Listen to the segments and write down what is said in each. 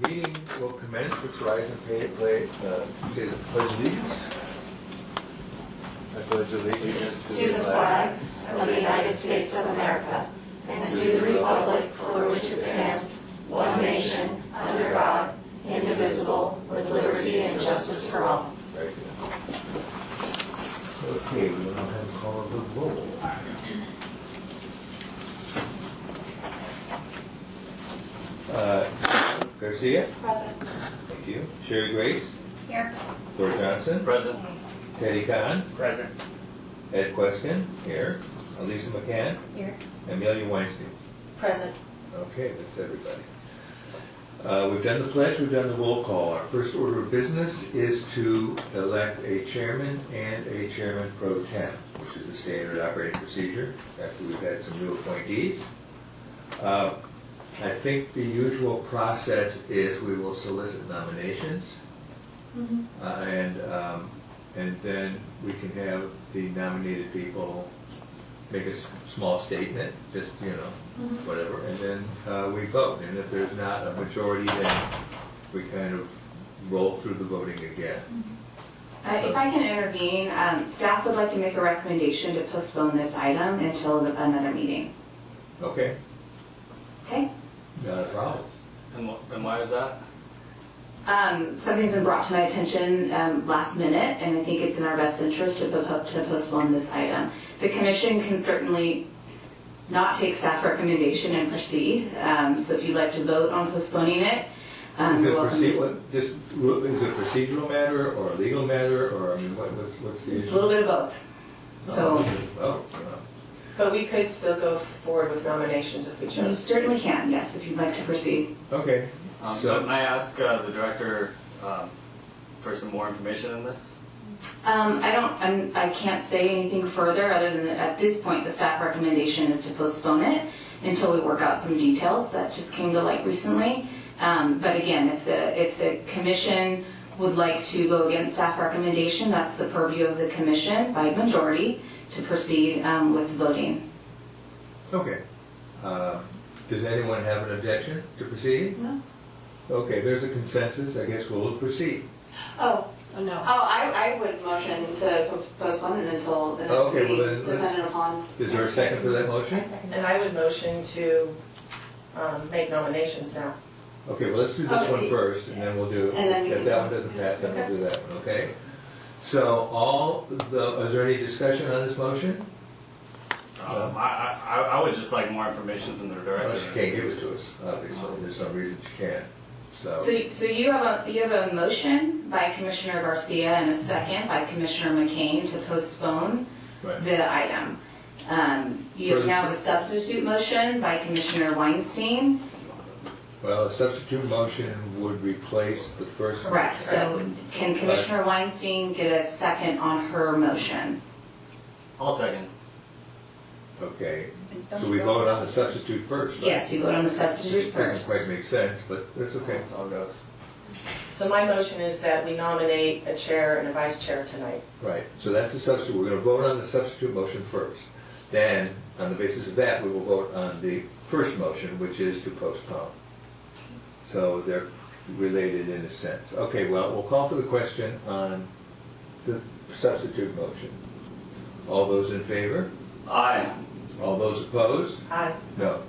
The meeting will commence. Let's rise and say the pledge of allegiance. I pledge allegiance to the flag of the United States of America and to the republic for which it stands, one nation, under God, indivisible, with liberty and justice for all. Very good. Okay, we will now have a call of the roll. Garcia? Present. Thank you. Sherry Grace? Here. Thor Johnson? Present. Teddy Kahn? Present. Ed Queskin? Here. Elisa McCann? Here. Amelia Weinstein? Present. Okay, that's everybody. We've done the pledge, we've done the roll call. Our first order of business is to elect a chairman and a chairman pro tem, which is the standard operating procedure after we've had some new appointees. I think the usual process is we will solicit nominations, and then we can have the nominated people make a small statement, just, whatever, and then we vote. And if there's not a majority, then we kind of roll through the voting again. If I can intervene, staff would like to make a recommendation to postpone this item until another meeting. Okay, Okay? not a problem. And why is that? Something's been brought to my attention last minute, and I think it's in our best interest to postpone this item. The commission can certainly not take staff recommendation and proceed. So if you'd like to vote on postponing it, Is you're welcome to. is it a procedural matter or a legal matter, or, I mean, what's the It's a issue? little bit of both. So But we could still go forward with nominations if we you chose. certainly can, yes, if you'd like to proceed. Okay, Can I ask the director for some more information on this? I can't say anything further other than that at this point, the staff recommendation is to postpone it until we work out some details. That just came to light recently. But again, if the commission would like to go against staff recommendation, that's the purview of the commission by majority to proceed with voting. okay. Does anyone have an objection to proceeding? No. Okay, there's a consensus, I guess we'll proceed. Oh, no. Oh, I would motion to postpone it until the next Okay, well meeting, then let's- dependent upon. Is there a second for that motion? And I would motion to make nominations now. Okay, well, let's do this one first, and then we'll do, And then we if can- that one doesn't pass, then we'll do that one, okay? So is there any discussion on this motion? I would just like more information from the director. Well, she can't give it to us, obviously, there's some reason she can't, so. So you have a motion by Commissioner Garcia and a second by Commissioner McCain to postpone Right. the item. You have now a substitute motion by Commissioner Weinstein. Well, a substitute motion would replace the first. Correct. So can Commissioner Weinstein get a second on her motion? I'll second. Okay, so we vote on the substitute first, right? Yes, you vote on the substitute Which doesn't first. quite make sense, but that's okay. That's how it goes. So my motion is that we nominate a chair and a vice chair tonight. Right, so that's the substitute, we're gonna vote on the substitute motion first. Then, on the basis of that, we will vote on the first motion, which is to postpone. So they're related in a sense. Okay, well, we'll call for the question on the substitute motion. All those in favor? Aye. All those opposed? Aye. No.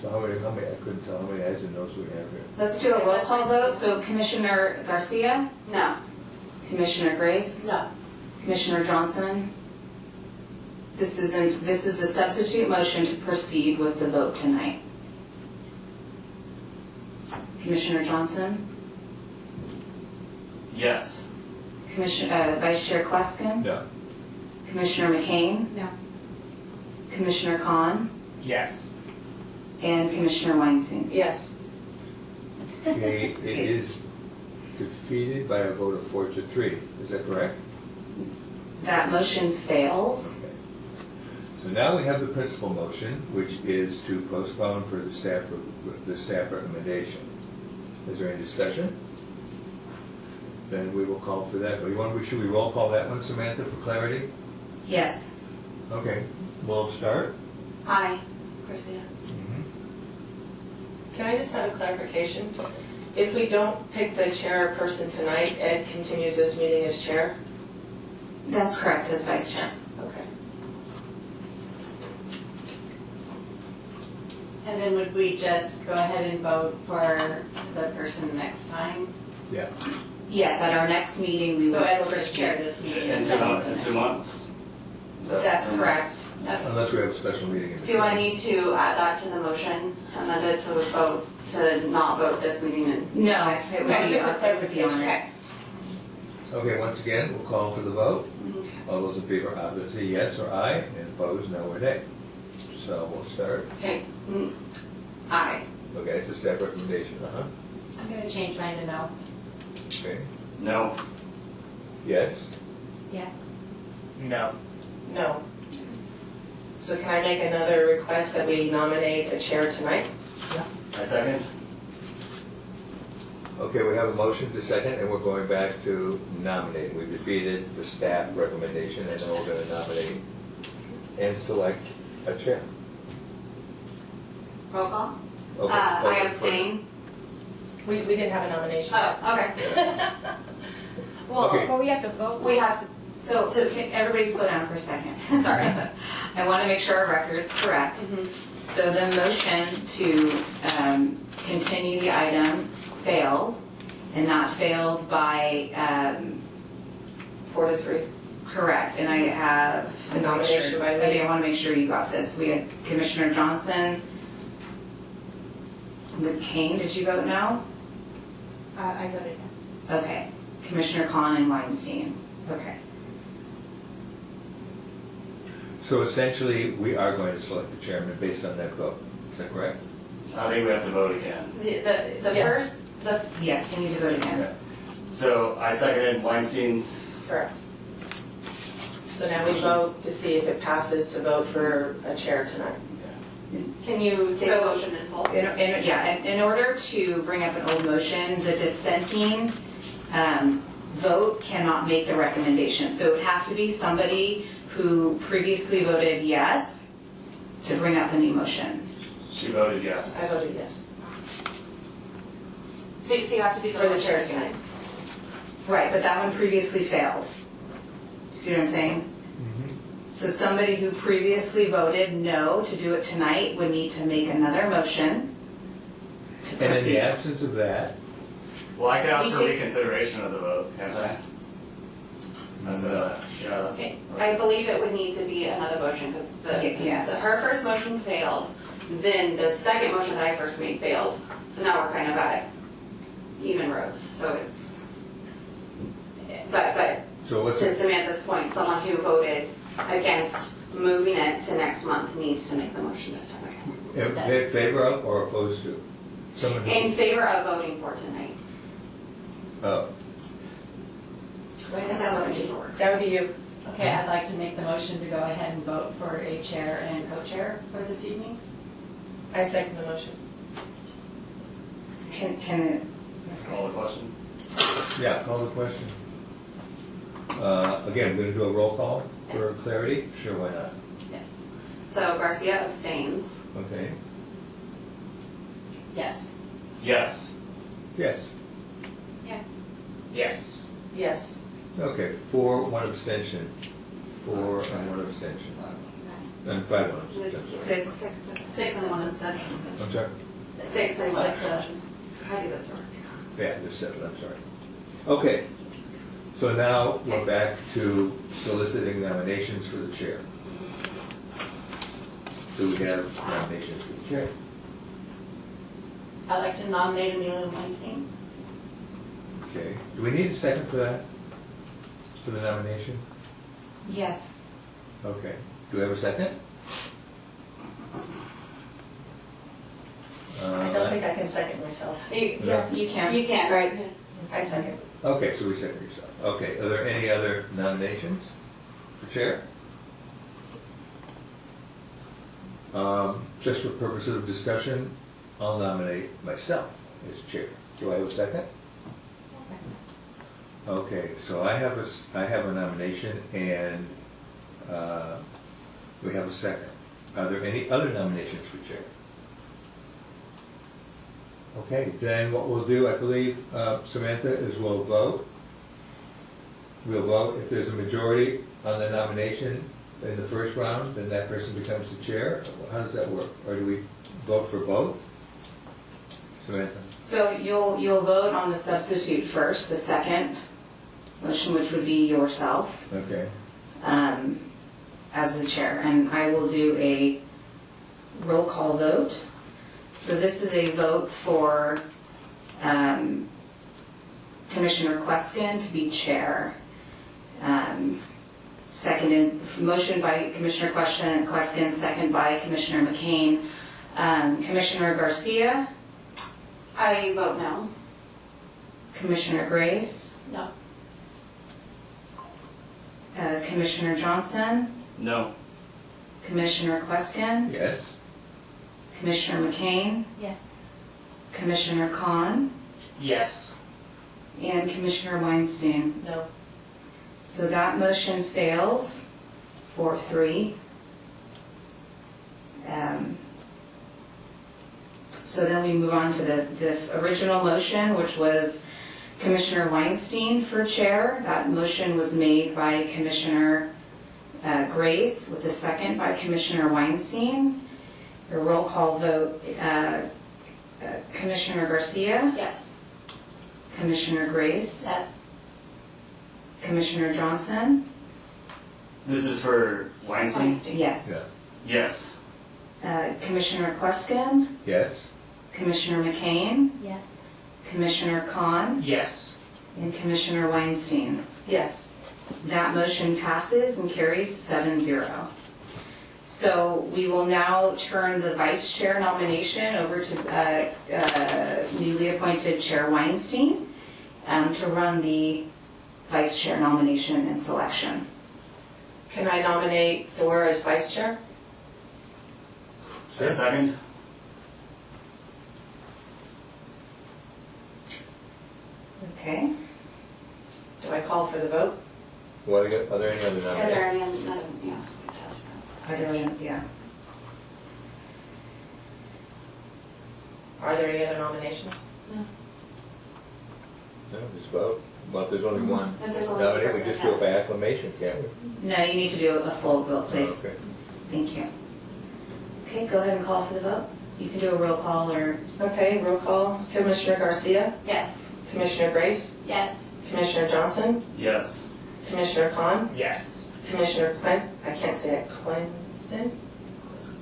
So how many, I couldn't tell how many ayes and noes we have here. Let's do a roll call vote. So Commissioner Garcia, No. Commissioner Grace, No. Commissioner Johnson. This is the substitute motion to proceed with the vote tonight. Commissioner Johnson, Yes. Vice Chair Queskin, No. Commissioner McCain, No. Commissioner Khan, Yes. and Commissioner Weinstein. Yes. Okay, it is defeated by a vote of 4-3, is that correct? That motion fails. Okay. So now we have the principal motion, which is to postpone for the staff recommendation. Is there any discussion? Then we will call for that. Should we roll call that one, Samantha, for clarity? Yes. Okay, we'll start. Aye. Garcia. Can I just have a clarification? If we don't pick the chairperson tonight, Ed continues this meeting as chair? That's correct, as vice chair. Okay. And then would we just go ahead and vote for the person next time? Yeah. Yes, at our next meeting, we So will Ed will just chair proceed. this meeting. In 2 months? Is that- That's correct. Unless we have a special meeting in Do I December. need to add that to the motion, amended to vote, to not vote this meeting in? No, it would Okay, be, just a it would be on it. Okay, once again, we'll call for the vote. All those in favor, either say yes or aye, and opposed, no or nay. So we'll start. Okay, aye. Okay, it's a staff recommendation, I'm going to change mine to no. Okay, No. yes? Yes. No. No. So can I make another request that we nominate a chair tonight? I second? Okay, we have a motion to second, and we're going back to nominate. We defeated the staff recommendation, and now we're going to nominate and select a chair. Roll call? Okay, I okay, abstain. We didn't have a nomination. Oh, okay. Well, Okay. Well, we have to vote. we have to, So, can everybody slow down for a second? Sorry. I want to make sure our record's correct. So the motion to continue the item failed, and that failed by, 4-3. correct, and I have. A nomination by me. I want to make sure you got this. We had Commissioner Johnson. McCain, did you vote no? I voted no. Okay. Commissioner Khan and Weinstein. Okay. So essentially, we are going to select the chairman based on that vote. Is that correct? I think we have to vote again. the Yes. first, Yes, you need to vote again. Okay. So I seconded Weinstein's, Correct. So now we vote to see if it passes to vote for a chair tonight. can you say the So- motion in full? In order to bring up an old motion, the dissenting vote cannot make the recommendation. So it would have to be somebody who previously voted yes to bring up a new motion. she voted yes. I voted yes. So you have to do the For the motion chair tonight. Right, but that one previously failed. See what I'm saying? So somebody who previously voted no to do it tonight would need to make another motion to And in the proceed. absence of that, Well, I could ask We for should- reconsideration of the vote, can't I? That's yeah, that's. I believe it would need to be another motion, because Yes. her first motion failed, then the second motion that I first made failed, so now we're kind of at even roads, so it's, but so what's, to Samantha's point, someone who voted against moving it to next month needs to make the motion this time again. in favor of or opposed to? Someone who- In favor of voting for tonight. Oh, Because that's what I need for work. That would be you. Okay, I'd like to make the motion to go ahead and vote for a chair and co-chair for this evening. I second the motion. Can, Call the question? yeah, call the question. Again, we're going to do a roll call for clarity? Sure, why not? Yes. So Garcia abstains. Okay. Yes. Yes. Yes. Yes. Yes. Yes. Okay, 4, 1 abstention. 4 and 1 abstention. And 5 1 abstention. Six and one abstention. I'm sorry? Six, there's six, how do this work? Yeah, there's 7, I'm sorry. Okay, so now we're back to soliciting nominations for the chair. Do we have nominations for the chair? I'd like to nominate Amelia Weinstein. Okay, do we need a second for that? For the nomination? yes. Okay, do we have a second? I don't think I can second myself. Yeah. You can. You can. Right. I second. Okay, so we second yourself. Okay, are there any other nominations for chair? Just for purposes of discussion, I'll nominate myself as chair. Do I have a second? Okay, so I have a nomination and we have a second. Are there any other nominations for chair? Okay, then what we'll do, I believe, Samantha, is we'll vote. We'll vote if there's a majority on the nomination in the first round, then that person becomes the chair. How does that work? Or do we vote for both? Samantha? So you'll vote on the substitute first, the second motion, which would be yourself, Okay. as the chair, and I will do a roll call vote. So this is a vote for Commissioner Queskin to be chair. Seconded, motion by Commissioner Queskin, second by Commissioner McCain. Commissioner Garcia, I vote no. Commissioner Grace, No. Commissioner Johnson, No. Commissioner Queskin, Yes? Commissioner McCain, Yes. Commissioner Khan, Yes. and Commissioner Weinstein. No. So that motion fails 4-3. So then we move on to the original motion, which was Commissioner Weinstein for chair. That motion was made by Commissioner Grace with a second by Commissioner Weinstein. A roll call vote, Commissioner Garcia, Yes. Commissioner Grace, Yes. Commissioner Johnson, This is for Weinstein? yes. Yes. Commissioner Queskin, Yes? Commissioner McCain, Yes. Commissioner Khan, Yes. and Commissioner Weinstein. Yes. That motion passes and carries 7-0. So we will now turn the vice chair nomination over to newly appointed Chair Weinstein to run the vice chair nomination and selection. Can I nominate Thor as vice chair? A second? Okay? Do I call for the vote? Are there any other Are nominations? there any, yeah. Are there any- yeah. Are there any other nominations? No, just vote. Well, if there's only one If there's only one nominee, we person, just do it yeah. by acclamation, can't we? No, you need to do a full vote, please. Okay. Thank you. Okay, go ahead and call for the vote. You can do a roll call or, Okay, roll call. Commissioner Garcia, Yes. Commissioner Grace, Yes. Commissioner Johnson, Yes. Commissioner Khan, Yes. Commissioner I can't say it, Quinston?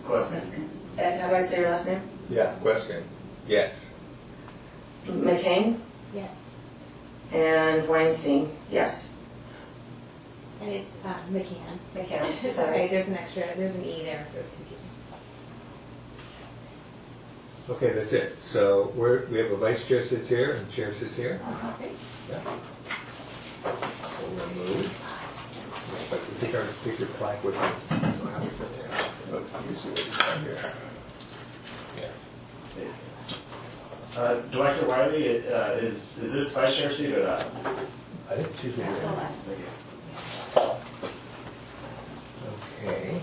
Question. Ed, how do I say your last name? Yeah, question. Yes. McCain Yes. and Weinstein, yes. And it's McCann. McCann, It's okay, there's an extra, there's an E there, so it's confusing. Okay, that's it. So we have a vice chair sits here and the chair sits here. Yeah. We'll remove. But take your plaque with you. Let's use it here. Yeah. Director Wiley, is this vice chair seat or not? I think she's Yeah, here. the last. Okay.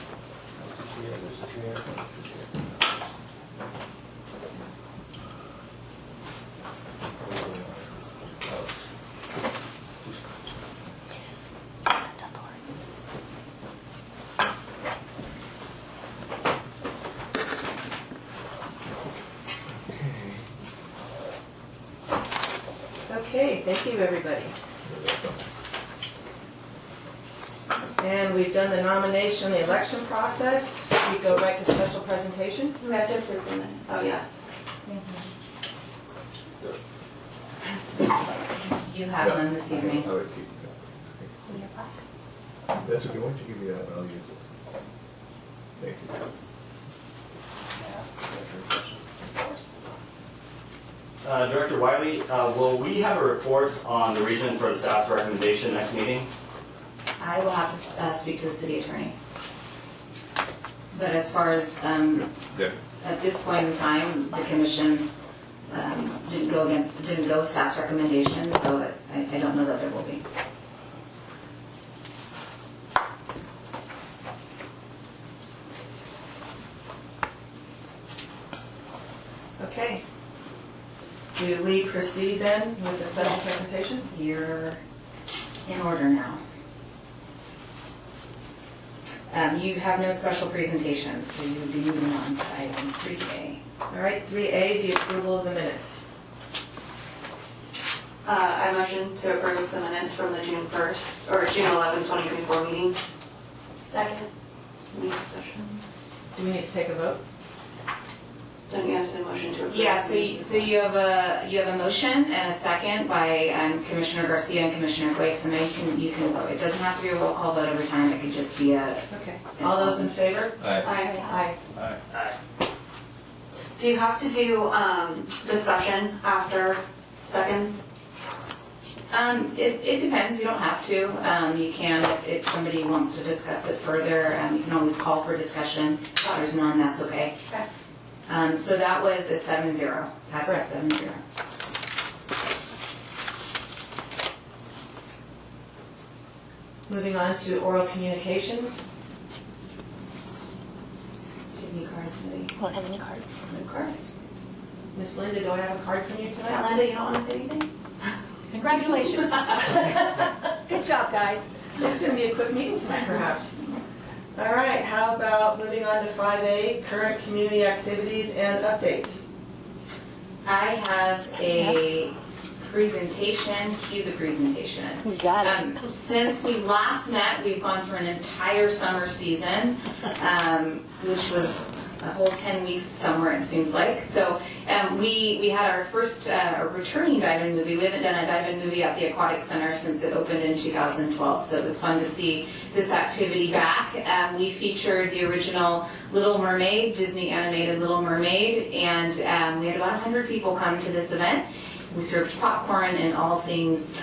This is here, this is here. Okay, thank you, everybody. And we've done the nomination, the election process. We go right to special presentation. We have to approve them. Oh, yeah. you have them this evening. I would keep it. That's okay, why don't you give me that and I'll use it. Thank you. Director Wiley, will we have a report on the reason for the staff's recommendation next meeting? I will have to speak to the city attorney. But as far as, Yeah. at this point in time, the commission didn't go with staff's recommendations, so I don't know that there will be. Okay. Do we proceed then with the special presentation? You're in order now. You have no special presentations, so you would be moving on to item 3A. All right, 3A, the approval of the minutes. I motion to approve the minutes from the June 1st, or June 11th, 2024 meeting. Second. Any discussion? Do we need to take a vote? Don't you have to motion to approve? Yeah, so you have a motion and a second by Commissioner Garcia and Commissioner Glaze, and then you can vote. It doesn't have to be a roll call vote every time, it could just be a... Okay. All those in favor? Aye. Aye. Aye. Do you have to do discussion after seconds? It depends, you don't have to. You can, if somebody wants to discuss it further, you can always call for discussion. If there's none, that's okay. Okay. So that was a 7-0. That's a Correct. 7-0. Moving on to oral communications. Do you have any cards today? Won't have any cards. No cards. Miss Linda, do I have a card from you tonight? Linda, you don't want to say anything? Congratulations. Good job, guys. It's going to be a quick meeting tonight, perhaps. All right, how about moving on to 5A, current community activities and updates? I have a presentation, cue the presentation. We got it. Since we last met, we've gone through an entire summer season, which was a whole 10 weeks somewhere, it seems like. So we had our first returning dive-in movie. We haven't done a dive-in movie at the Aquatic Center since it opened in 2012, so it was fun to see this activity back. We featured the original Little Mermaid, Disney animated Little Mermaid, and we had about 100 people come to this event. We served popcorn and all things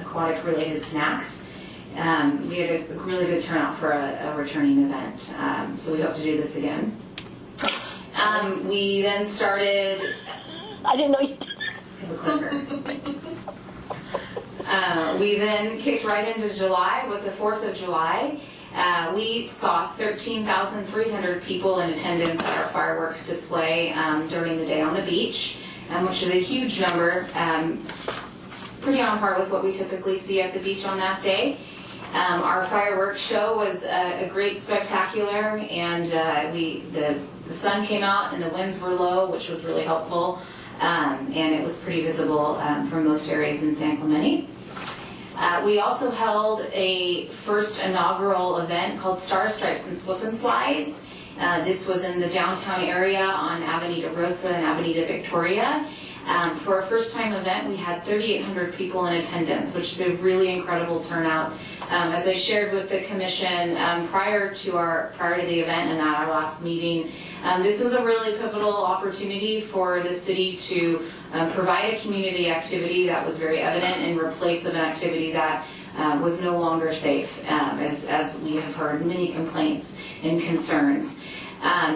aquatic-related snacks. We had a really good turnout for a returning event, so we hope to do this again. We then started... I didn't know you did. Have a clicker. We then kicked right into July with the 4th of July. We saw 13,300 people in attendance at our fireworks display during the day on the beach, which is a huge number, pretty on par with what we typically see at the beach on that day. Our fireworks show was a great spectacular, and the sun came out and the winds were low, which was really helpful, and it was pretty visible from most areas in San Clemente. We also held a first inaugural event called Star Stripes and Slip and Slides. This was in the downtown area on Avenida Rosa and Avenida Victoria. For our first time event, we had 3,800 people in attendance, which is a really incredible turnout. As I shared with the commission prior to the event and at our last meeting, this was a really pivotal opportunity for the city to provide a community activity that was very evident in replace of an activity that was no longer safe, as we have heard many complaints and concerns.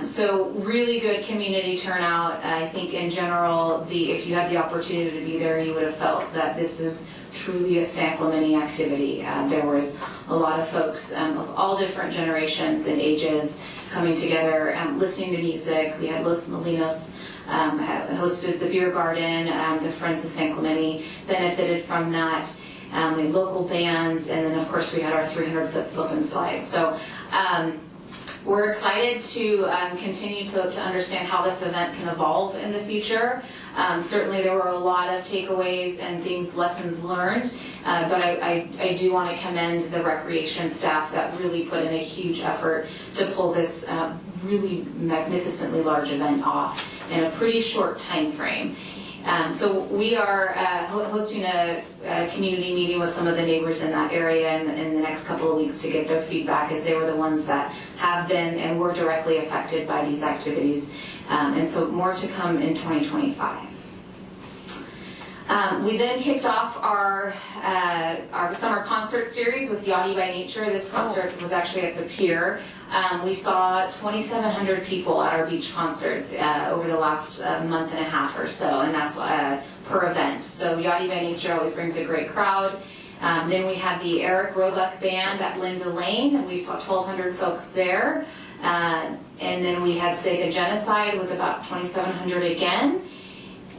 So really good community turnout. I think in general, if you had the opportunity to be there, you would have felt that this is truly a San Clemente activity. There was a lot of folks of all different generations and ages coming together, listening to music. We had Los Molinos hosted the beer garden. The Friends of San Clemente benefited from that. We had local bands, and then of course we had our 300-foot slip and slide. So we're excited to continue to understand how this event can evolve in the future. Certainly there were a lot of takeaways and lessons learned, but I do want to commend the recreation staff that really put in a huge effort to pull this really magnificently large event off in a pretty short time frame. So we are hosting a community meeting with some of the neighbors in that area in the next couple of weeks to get their feedback, as they were the ones that have been and were directly affected by these activities. And so more to come in 2025. We then kicked off our summer concert series with Yachty by Nature. This concert was actually at the pier. We saw 2,700 people at our beach concerts over the last month and a half or so, and that's per event. So Yachty by Nature always brings a great crowd. Then we had the Eric Roebuck Band at Linda Lane. We saw 1,200 folks there. And then we had Sega Genocide with about 2,700 again.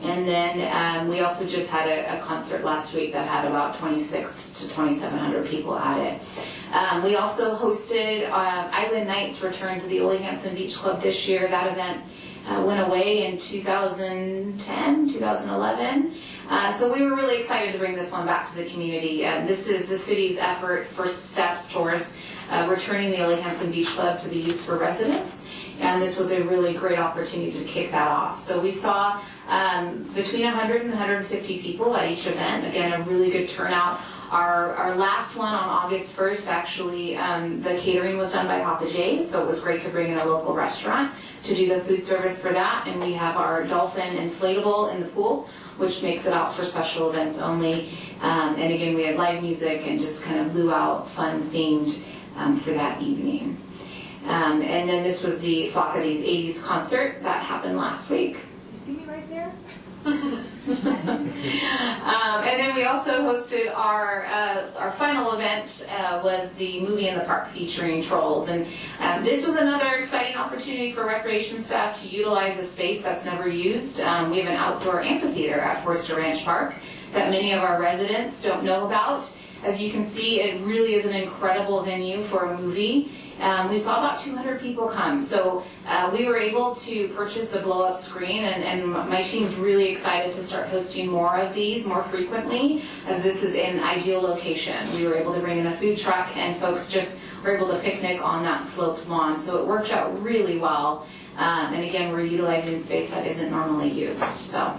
And then we also just had a concert last week that had about 2,600 to 2,700 people at it. We also hosted Island Nights return to the Ole Hansen Beach Club this year. That event went away in 2010, 2011. So we were really excited to bring this one back to the community. This is the city's effort, first steps towards returning the Ole Hansen Beach Club to the use for residents. And this was a really great opportunity to kick that off. So we saw between 100 and 150 people at each event. Again, a really good turnout. Our last one on August 1st, actually, the catering was done by Papa J's, so it was great to bring in a local restaurant to do the food service for that. And we have our dolphin inflatable in the pool, which makes it out for special events only. And again, we had live music and just kind of blew out fun themed for that evening. And then this was the Flock of the 80s concert that happened last week. You see me right there? And then we also hosted our final event was the movie in the park featuring trolls, and this was another exciting opportunity for recreation staff to utilize a space that's never used. We have an outdoor amphitheater at Forster Ranch Park that many of our residents don't know about. As you can see, it really is an incredible venue for a movie. We saw about 200 people come, so we were able to purchase a blow-up screen, and my team's really excited to start hosting more of these more frequently, as this is an ideal location. We were able to bring in a food truck, and folks just were able to picnic on that sloped lawn, so it worked out really well. And again, we're utilizing space that isn't normally used. So.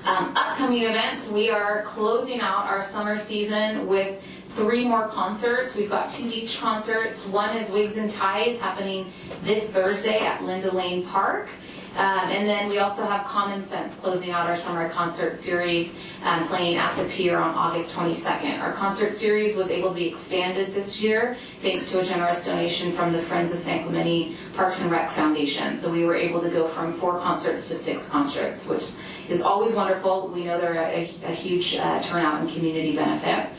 Upcoming events, we are closing out our summer season with 3 more concerts. We've got 2 beach concerts. One is Wigs and Ties happening this Thursday at Linda Lane Park. And then we also have Common Sense closing out our summer concert series, playing at the pier on August 22nd. Our concert series was able to be expanded this year thanks to a generous donation from the Friends of San Clemente Parks and Rec Foundation. So we were able to go from 4 concerts to 6 concerts, which is always wonderful. We know they're a huge turnout and community benefit.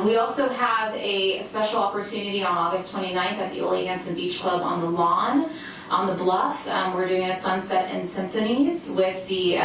We also have a special opportunity on August 29th at the Ole Hansen Beach Club on the lawn, on the bluff. We're doing a Sunset and Symphonies with the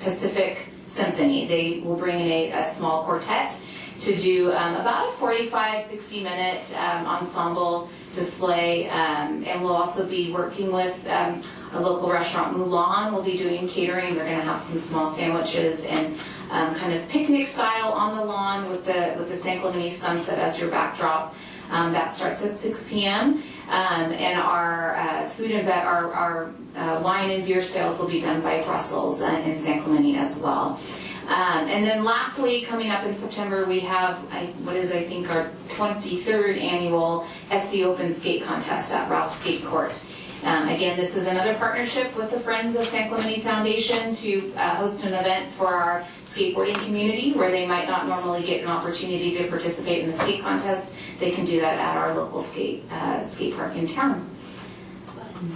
Pacific Symphony. They will bring in a small quartet to do about a 45-60 minute ensemble display, and we'll also be working with a local restaurant, Mulan. We'll be doing catering. They're going to have some small sandwiches and kind of picnic style on the lawn with the San Clemente sunset as your backdrop. That starts at 6 p.m. And our food and our wine and beer sales will be done by Brussels in San Clemente as well. And then lastly, coming up in September, we have I think our 23rd annual SC Open Skate Contest at Rouse Skate Court. Again, this is another partnership with the Friends of San Clemente Foundation to host an event for our skateboarding community where they might not normally get an opportunity to participate in the skate contest. They can do that at our local skate park in town.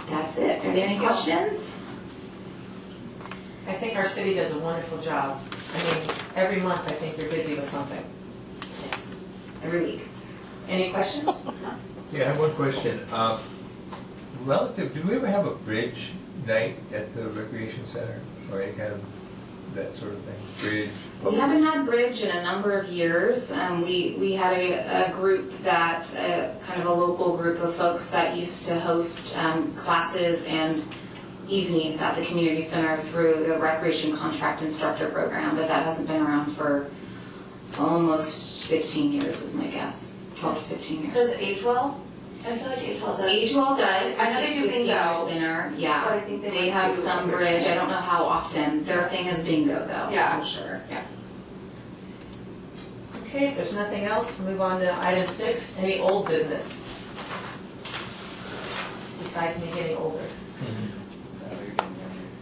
That's it. Are there any questions? I think our city does a wonderful job. I mean, every month I think they're busy with something. Yes. Every week. Any questions? Yeah, I have one question. Relative, did we ever have a bridge night at the recreation center or any kind of that sort of thing? Bridge? We haven't had bridge in a number of years. We had a group that, kind of a local group of folks that used to host classes and evenings at the community center through the recreation contract instructor program, but that hasn't been around for almost 15 years is my guess. 12 to 15 years. Does Age Well? I feel like Age Well does. Age Well does. I know they do The senior bingo. center, yeah. But I think they might have do some a bridge. bridge. I don't know how often. Their thing is bingo though. Yeah. For sure. Yeah. Okay, if there's nothing else, move on to item 6, any old business? Besides me getting older.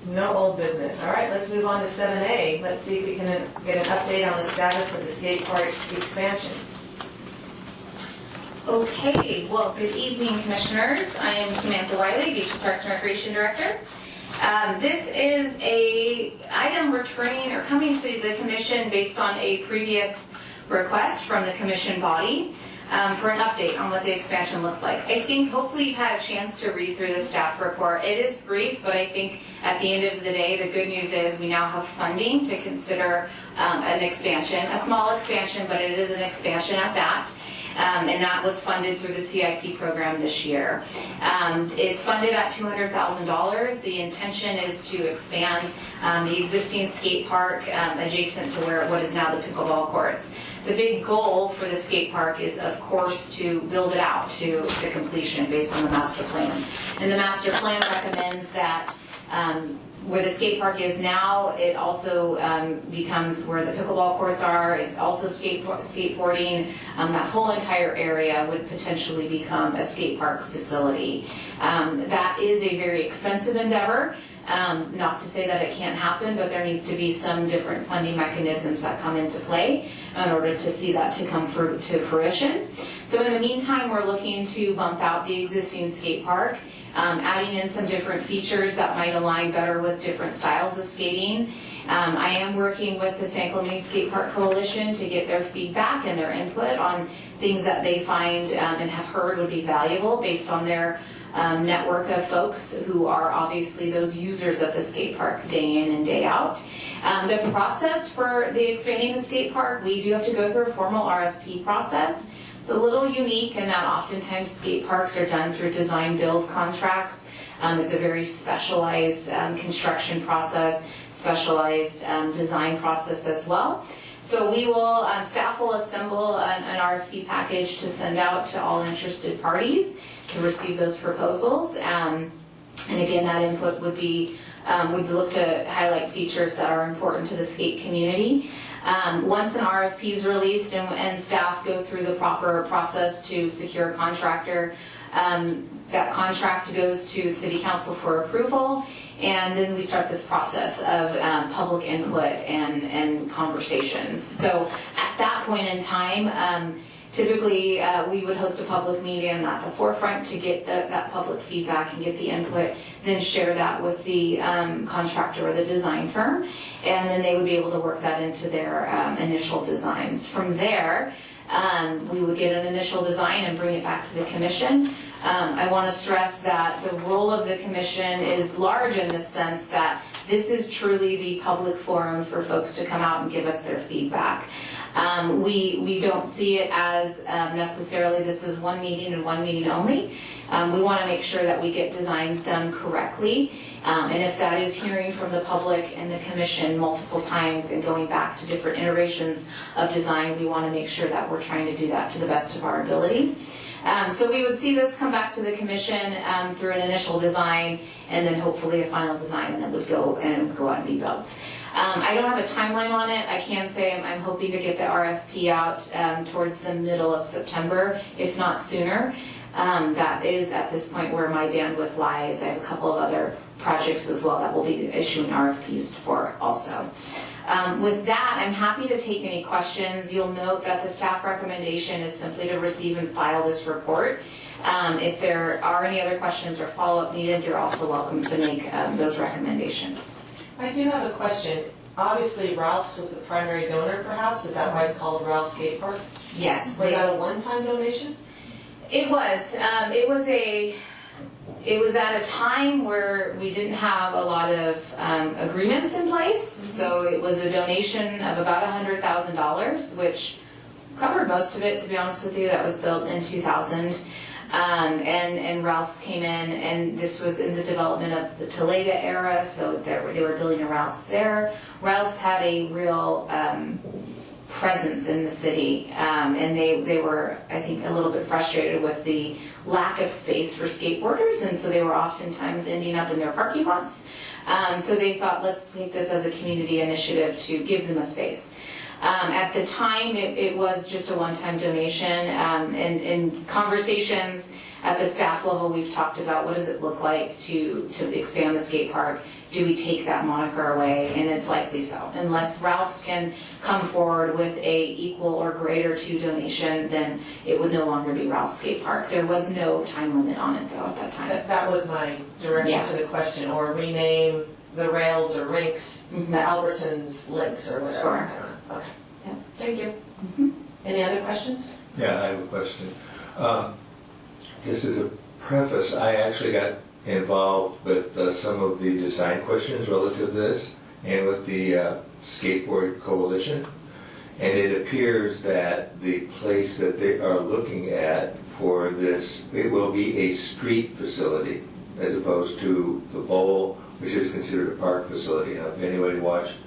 No old business. All right, let's move on to 7A. Let's see if we can get an update on the status of the skate park expansion. Okay, well, good evening, commissioners. I am Samantha Wiley, Beaches Parks and Recreation Director. This is a item returning or coming to the commission based on a previous request from the commission body. for an update on what the expansion looks like. I think hopefully you've had a chance to read through the staff report. It is brief, but I think at the end of the day, the good news is we now have funding to consider an expansion, a small expansion, but it is an expansion at that. And that was funded through the CIP program this year. It's funded at $200,000. The intention is to expand the existing skate park adjacent to what is now the pickleball courts. The big goal for the skate park is, of course, to build it out to completion based on the master plan. And the master plan recommends that where the skate park is now, it also becomes where the pickleball courts are, is also skateboarding. That whole entire area would potentially become a skate park facility. That is a very expensive endeavor. Not to say that it can't happen, but there needs to be some different funding mechanisms that come into play in order to see that to come to fruition. So in the meantime, we're looking to bump out the existing skate park, adding in some different features that might align better with different styles of skating. I am working with the San Clemente Skate Park Coalition to get their feedback and their input on things that they find and have heard would be valuable based on their network of folks who are obviously those users of the skate park day in and day out. The process for the expanding the skate park, we do have to go through a formal RFP process. It's a little unique in that oftentimes skate parks are done through design-build contracts. It's a very specialized construction process, specialized design process as well. So we will, staff will assemble an RFP package to send out to all interested parties to receive those proposals. And again, that input would be, we'd look to highlight features that are important to the skate community. Once an RFP is released and staff go through the proper process to secure a contractor, that contract goes to City Council for approval, and then we start this process of public input and conversations. So at that point in time, typically we would host a public meeting at the forefront to get that public feedback and get the input, then share that with the contractor or the design firm, and then they would be able to work that into their initial designs. From there, we would get an initial design and bring it back to the commission. I want to stress that the role of the commission is large in the sense that this is truly the public forum for folks to come out and give us their feedback. We don't see it as necessarily this is one meeting and one meeting only. We want to make sure that we get designs done correctly. And if that is hearing from the public and the commission multiple times and going back to different iterations of design, we want to make sure that we're trying to do that to the best of our ability. So we would see this come back to the commission through an initial design and then hopefully a final design, and then would go out and be built. I don't have a timeline on it. I can say I'm hoping to get the RFP out towards the middle of September, if not sooner. That is at this point where my bandwidth lies. I have a couple of other projects as well that we'll be issuing RFPs for also. With that, I'm happy to take any questions. You'll note that the staff recommendation is simply to receive and file this report. If there are any other questions or follow-up needed, you're also welcome to make those recommendations. I do have a question. Obviously, Ralph's was the primary donor, perhaps? Is that why it's called Ralph's Skate Park? Yes. Was that a one-time donation? It was. It was at a time where we didn't have a lot of agreements in place, so it was a donation of about $100,000, which covered most of it, to be honest with you. That was built in 2000. And Ralph's came in, and this was in the development of the Talega era, so they were building a Ralph's there. Ralph's had a real presence in the city, and they were, I think, a little bit frustrated with the lack of space for skateboarders, and so they were oftentimes ending up in their parking lots. So they thought, let's take this as a community initiative to give them a space. At the time, it was just a one-time donation. In conversations at the staff level, we've talked about what does it look like to expand the skate park. Do we take that moniker away? And it's likely so. Unless Ralph's can come forward with a equal or greater to donation, then it would no longer be Ralph's Skate Park. There was no time limit on it, though, at that time. That was my direction to the question. Or rename the rails or rinks the Albertsons Links or whatever. Sure. I don't know. Okay. Yeah. Thank you. Any other questions? Yeah, I have a question. Just as a preface, I actually got involved with some of the design questions relative to this and with the Skateboard Coalition. And it appears that the place that they are looking at for this, it will be a street facility as opposed to the bowl, which is considered a park facility. Now, if anybody watched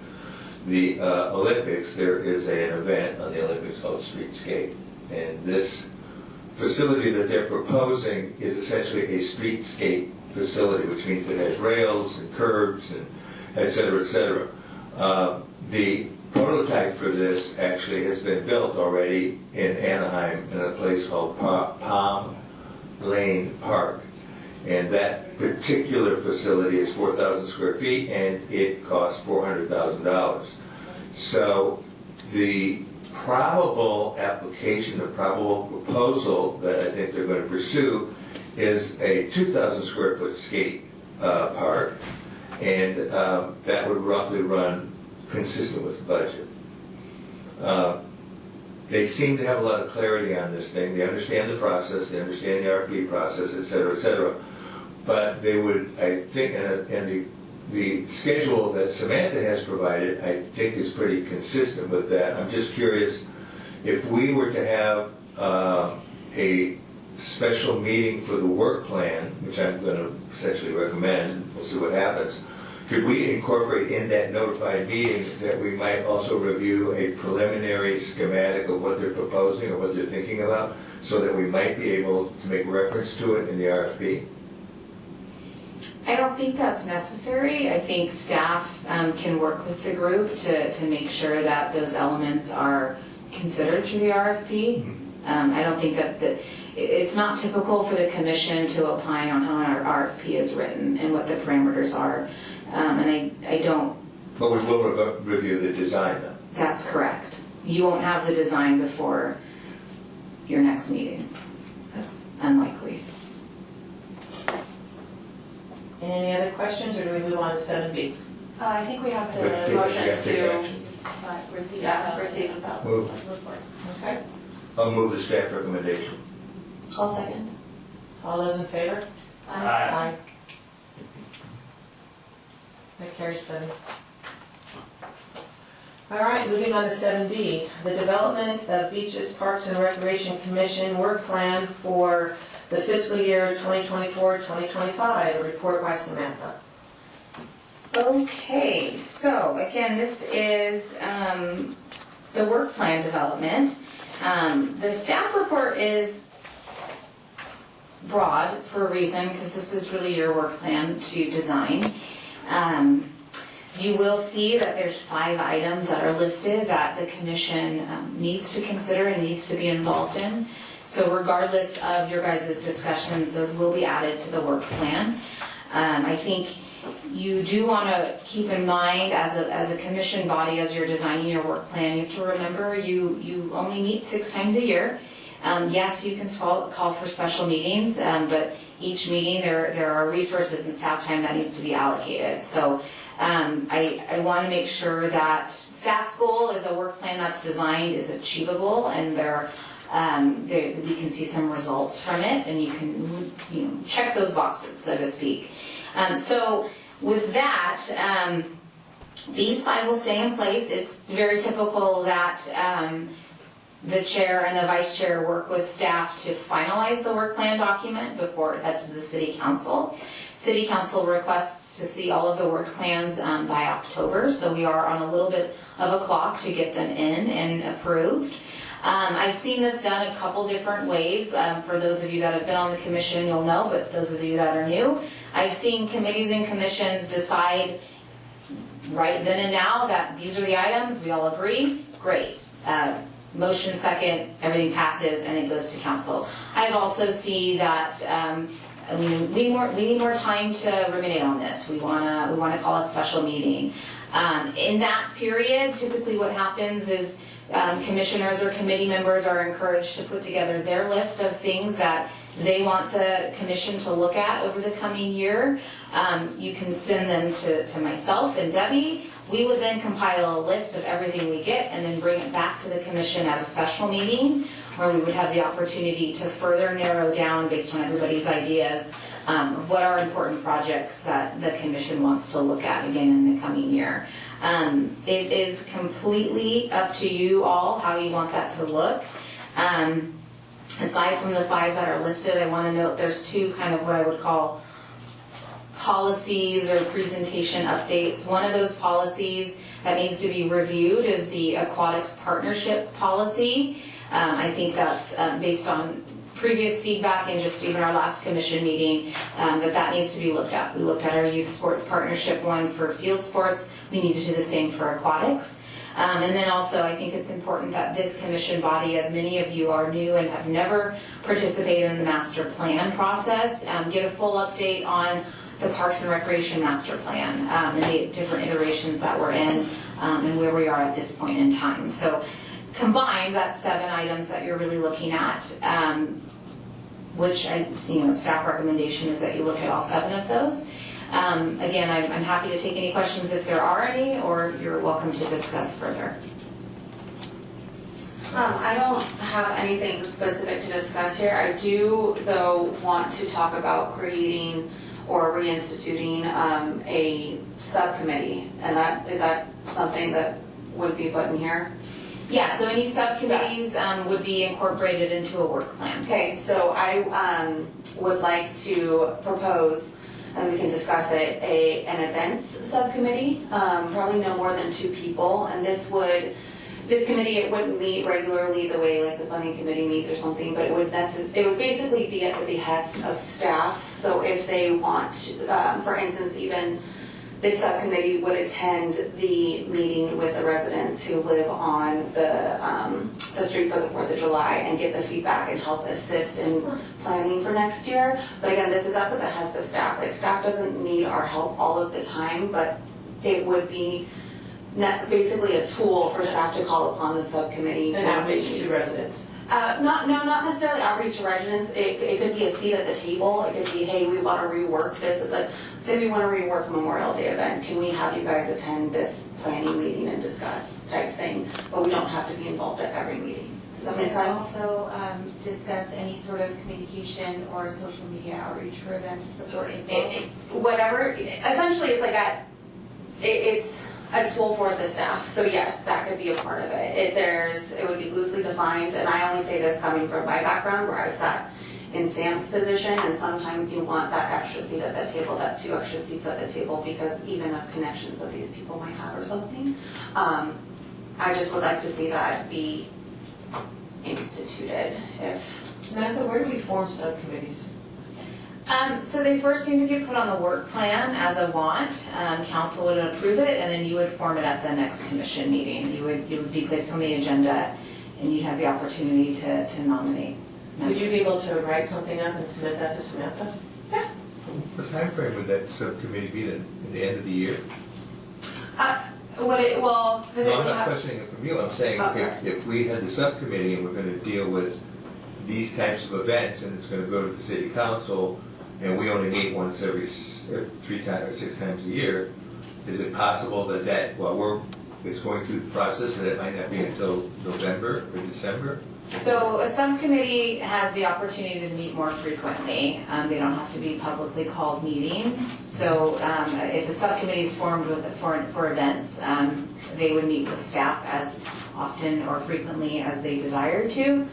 the Olympics, there is an event on the Olympics called Street Skate. And this facility that they're proposing is essentially a street skate facility, which means it has rails and curbs and et cetera, et cetera. The prototype for this actually has been built already in Anaheim in a place called Palm Lane Park. And that particular facility is 4,000 square feet and it costs $400,000. So the probable application, the probable proposal that I think they're going to pursue is a 2,000 square foot skate park, and that would roughly run consistent with the budget. They seem to have a lot of clarity on this thing. They understand the process, they understand the RFP process, et cetera, et cetera. But they would, I think, and the schedule that Samantha has provided, I think is pretty consistent with that. I'm just curious, if we were to have a special meeting for the work plan, which I'm going to essentially recommend, we'll see what happens, could we incorporate in that notified meeting that we might also review a preliminary schematic of what they're proposing or what they're thinking about, so that we might be able to make reference to it in the RFP? I don't think that's necessary. I think staff can work with the group to make sure that those elements are considered through the RFP. I don't think that it's not typical for the commission to opine on how our RFP is written and what the parameters are. And I don't. But we will review the design then. That's correct. You won't have the design before your next meeting. That's unlikely. Any other questions, or do we move on to 7B? I think we have to But take motion to action. receive the Move. report. Okay. I'll move the staff recommendation. I'll second. All those in favor? Aye. That carries 7. All right, moving on to 7B, the development of Beaches, Parks and Recreation Commission work plan for the fiscal year 2024-2025, a report by Samantha. Okay, so again, this is the work plan development. The staff report is broad for a reason, because this is really your work plan to design. You will see that there's 5 items that are listed that the commission needs to consider and needs to be involved in. So regardless of your guys' discussions, those will be added to the work plan. I think you do want to keep in mind, as a commission body, as you're designing your work plan, you have to remember you only meet 6 times a year. Yes, you can call for special meetings, but each meeting there are resources and staff time that needs to be allocated. So I want to make sure that staff's goal is a work plan that's designed is achievable, and we can see some results from it, and you can check those boxes, so to speak. So with that, these 5 will stay in place. It's very typical that the chair and the vice chair work with staff to finalize the work plan document before it heads to the city council. City council requests to see all of the work plans by October, so we are on a little bit of a clock to get them in and approved. I've seen this done a couple different ways. For those of you that have been on the commission, you'll know, but those of you that are new, I've seen committees and commissions decide right then and now that these are the items, we all agree, great. Motion second, everything passes, and it goes to council. I've also seen that we need more time to ruminate on this. We wanna call a special meeting. In that period, typically what happens is commissioners or committee members are encouraged to put together their list of things that they want the commission to look at over the coming year. You can send them to myself and Debbie We would then compile a list of everything we get and then bring it back to the commission at a special meeting where we would have the opportunity to further narrow down based on everybody's ideas what are important projects that the commission wants to look at again in the coming year. It is completely up to you all how you want that to look. Aside from the 5 that are listed, I want to note there's 2 kind of what I would call policies or presentation updates. One of those policies that needs to be reviewed is the aquatics partnership policy. I think that's based on previous feedback and just even our last commission meeting, that needs to be looked at. We looked at our youth sports partnership one for field sports. We need to do the same for aquatics. And then also, I think it's important that this commission body, as many of you are new and have never participated in the master plan process, get a full update on the Parks and Recreation Master Plan and the different iterations that we're in and where we are at this point in time. So combined, that's 7 items that you're really looking at, which staff recommendation is that you look at all 7 of those. Again, I'm happy to take any questions if there are any, or you're welcome to discuss further. I don't have anything specific to discuss here. I do, though, want to talk about creating or reinstituting a subcommittee, and is that something that would be put in here? Yeah, so any subcommittees would be incorporated into a work plan. Okay, so I would like to propose, and we can discuss it, an events subcommittee, probably no more than 2 people, and this committee, it wouldn't meet regularly the way like the funding committee meets or something, but it would basically be at the behest of staff. So if they want, for instance, even this subcommittee would attend the meeting with the residents who live on the street for the 4th of July and get the feedback and help assist in planning for next year. But again, this is at the behest of staff. Like, staff doesn't need our help all of the time, but it would be basically a tool for staff to call upon the subcommittee. And outreach to residents. Not necessarily outreach to residents. It could be a seat at the table. It could be, hey, we want to rework this. Like, say we want to rework Memorial Day event. Can we have you guys attend this planning meeting and discuss type thing? But we don't have to be involved at every meeting. Does that make sense? Also discuss any sort of communication or social media outreach for events support as well. Whatever. Essentially, it's like it's a tool for the staff. So yes, that could be a part of it. It would be loosely defined, and I only say this coming from my background where I've sat in Sam's position, and sometimes you want that extra seat at the table, that 2 extra seats at the table, because even of connections that these people might have or something. I just would like to see that be instituted. Samantha, where do we form subcommittees? So they first seem to get put on the work plan as a want. Council would approve it, and then you would form it at the next commission meeting. It would be placed on the agenda, and you'd have the opportunity to nominate members. Would you be able to write something up and submit that to Samantha? What timeframe would that subcommittee be then? At the end of the year? Because No, it I'm would not have. questioning it from you. I'm saying Oh, sorry. if we had the subcommittee and we're going to deal with these types of events and it's going to go to the city council and we only meet once every 3 times or 6 times a year, is it possible that while it's going through the process, that it might not be until November or December? So a subcommittee has the opportunity to meet more frequently. They don't have to be publicly called meetings. So if a subcommittee is formed for events, they would meet with staff as often or frequently as they desire to.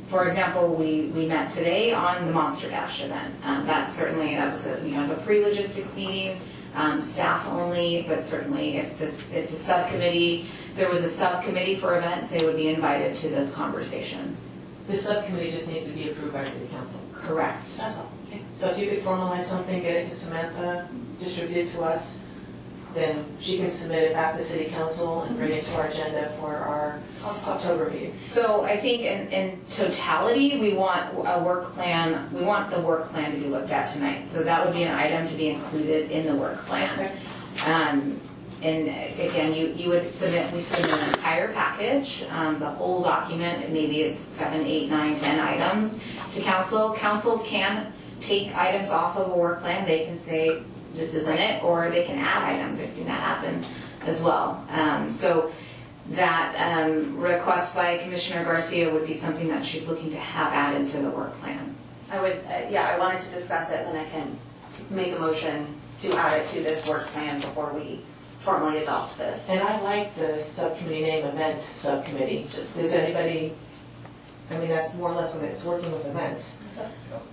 For example, we met today on the Monster Dash event. That was a pre-logistics meeting, staff only, but certainly if the subcommittee, there was a subcommittee for events, they would be invited to those conversations. The subcommittee just needs to be approved by city council. Correct. That's all. So if you could formalize something, get it to Samantha, distribute it to us, then she can submit it back to city council and bring it to our agenda for our October meeting. So I think in totality, we want a work plan, we want the work plan to be looked at tonight. So that would be an item to be included in the work plan. And again, we submit an entire package, the whole document, and maybe it's 7, 8, 9, 10 items to council. Council can take items off of a work plan. They can say, this isn't it, or they can add items. I've seen that happen as well. So that request by Commissioner Garcia would be something that she's looking to have added to the work plan. I would, yeah, I wanted to discuss it, then I can make a motion to add it to this work plan before we formally adopt this. And I like the subcommittee name, event subcommittee. Just- Does anybody, I mean, that's more or less when it's working with events.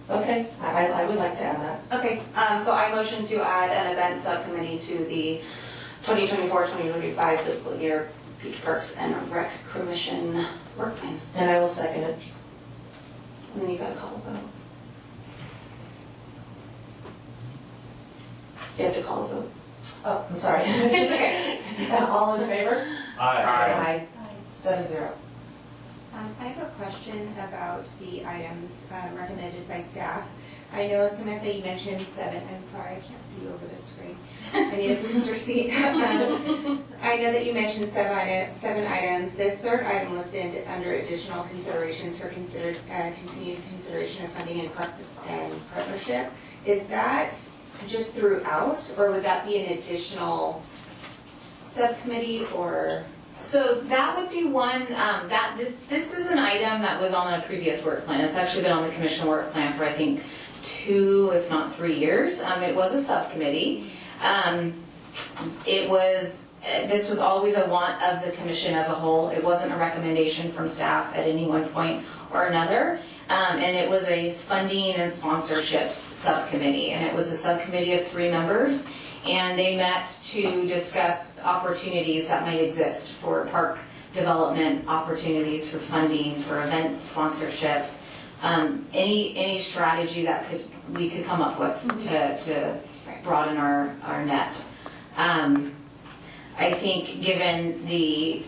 Okay, I would like to add that. Okay, so I motion to add an event subcommittee to the 2024-2025 fiscal year Beach Parks and Rec Commission work plan. And I will second it. And then you gotta call a vote. You have to call a vote. Oh, I'm sorry. It's okay. All in favor? Aye. 7-0. I have a question about the items recommended by staff. I know, Samantha, you mentioned 7, I'm sorry, I can't see over the screen. I need a booster seat. I know that you mentioned 7 items. This third item listed under additional considerations for continued consideration of funding and partnership. Is that just throughout, or would that be an additional subcommittee, or? So that would be one, this is an item that was on a previous work plan. It's actually been on the commission work plan for, I think, 2, if not 3 years. It was a subcommittee. This was always a want of the commission as a whole. It wasn't a recommendation from staff at any one point or another. And it was a funding and sponsorships subcommittee. And it was a subcommittee of 3 members. And they met to discuss opportunities that might exist for park development, opportunities for funding, for event sponsorships, any strategy that we could come up with to broaden our net. I think given the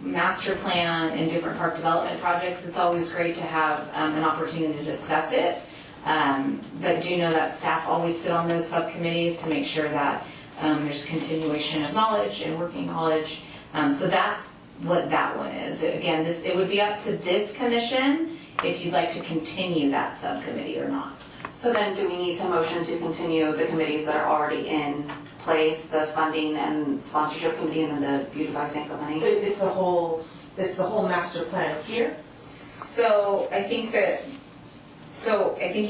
master plan and different park development projects, it's always great to have an opportunity to discuss it. But do know that staff always sit on those subcommittees to make sure that there's continuation of knowledge and working knowledge. So that's what that one is. Again, it would be up to this commission if you'd like to continue that subcommittee or not. So then do we need to motion to continue the committees that are already in place, the funding and sponsorship committee and then the Beautify St. Clemente? It's the whole master plan here. So I think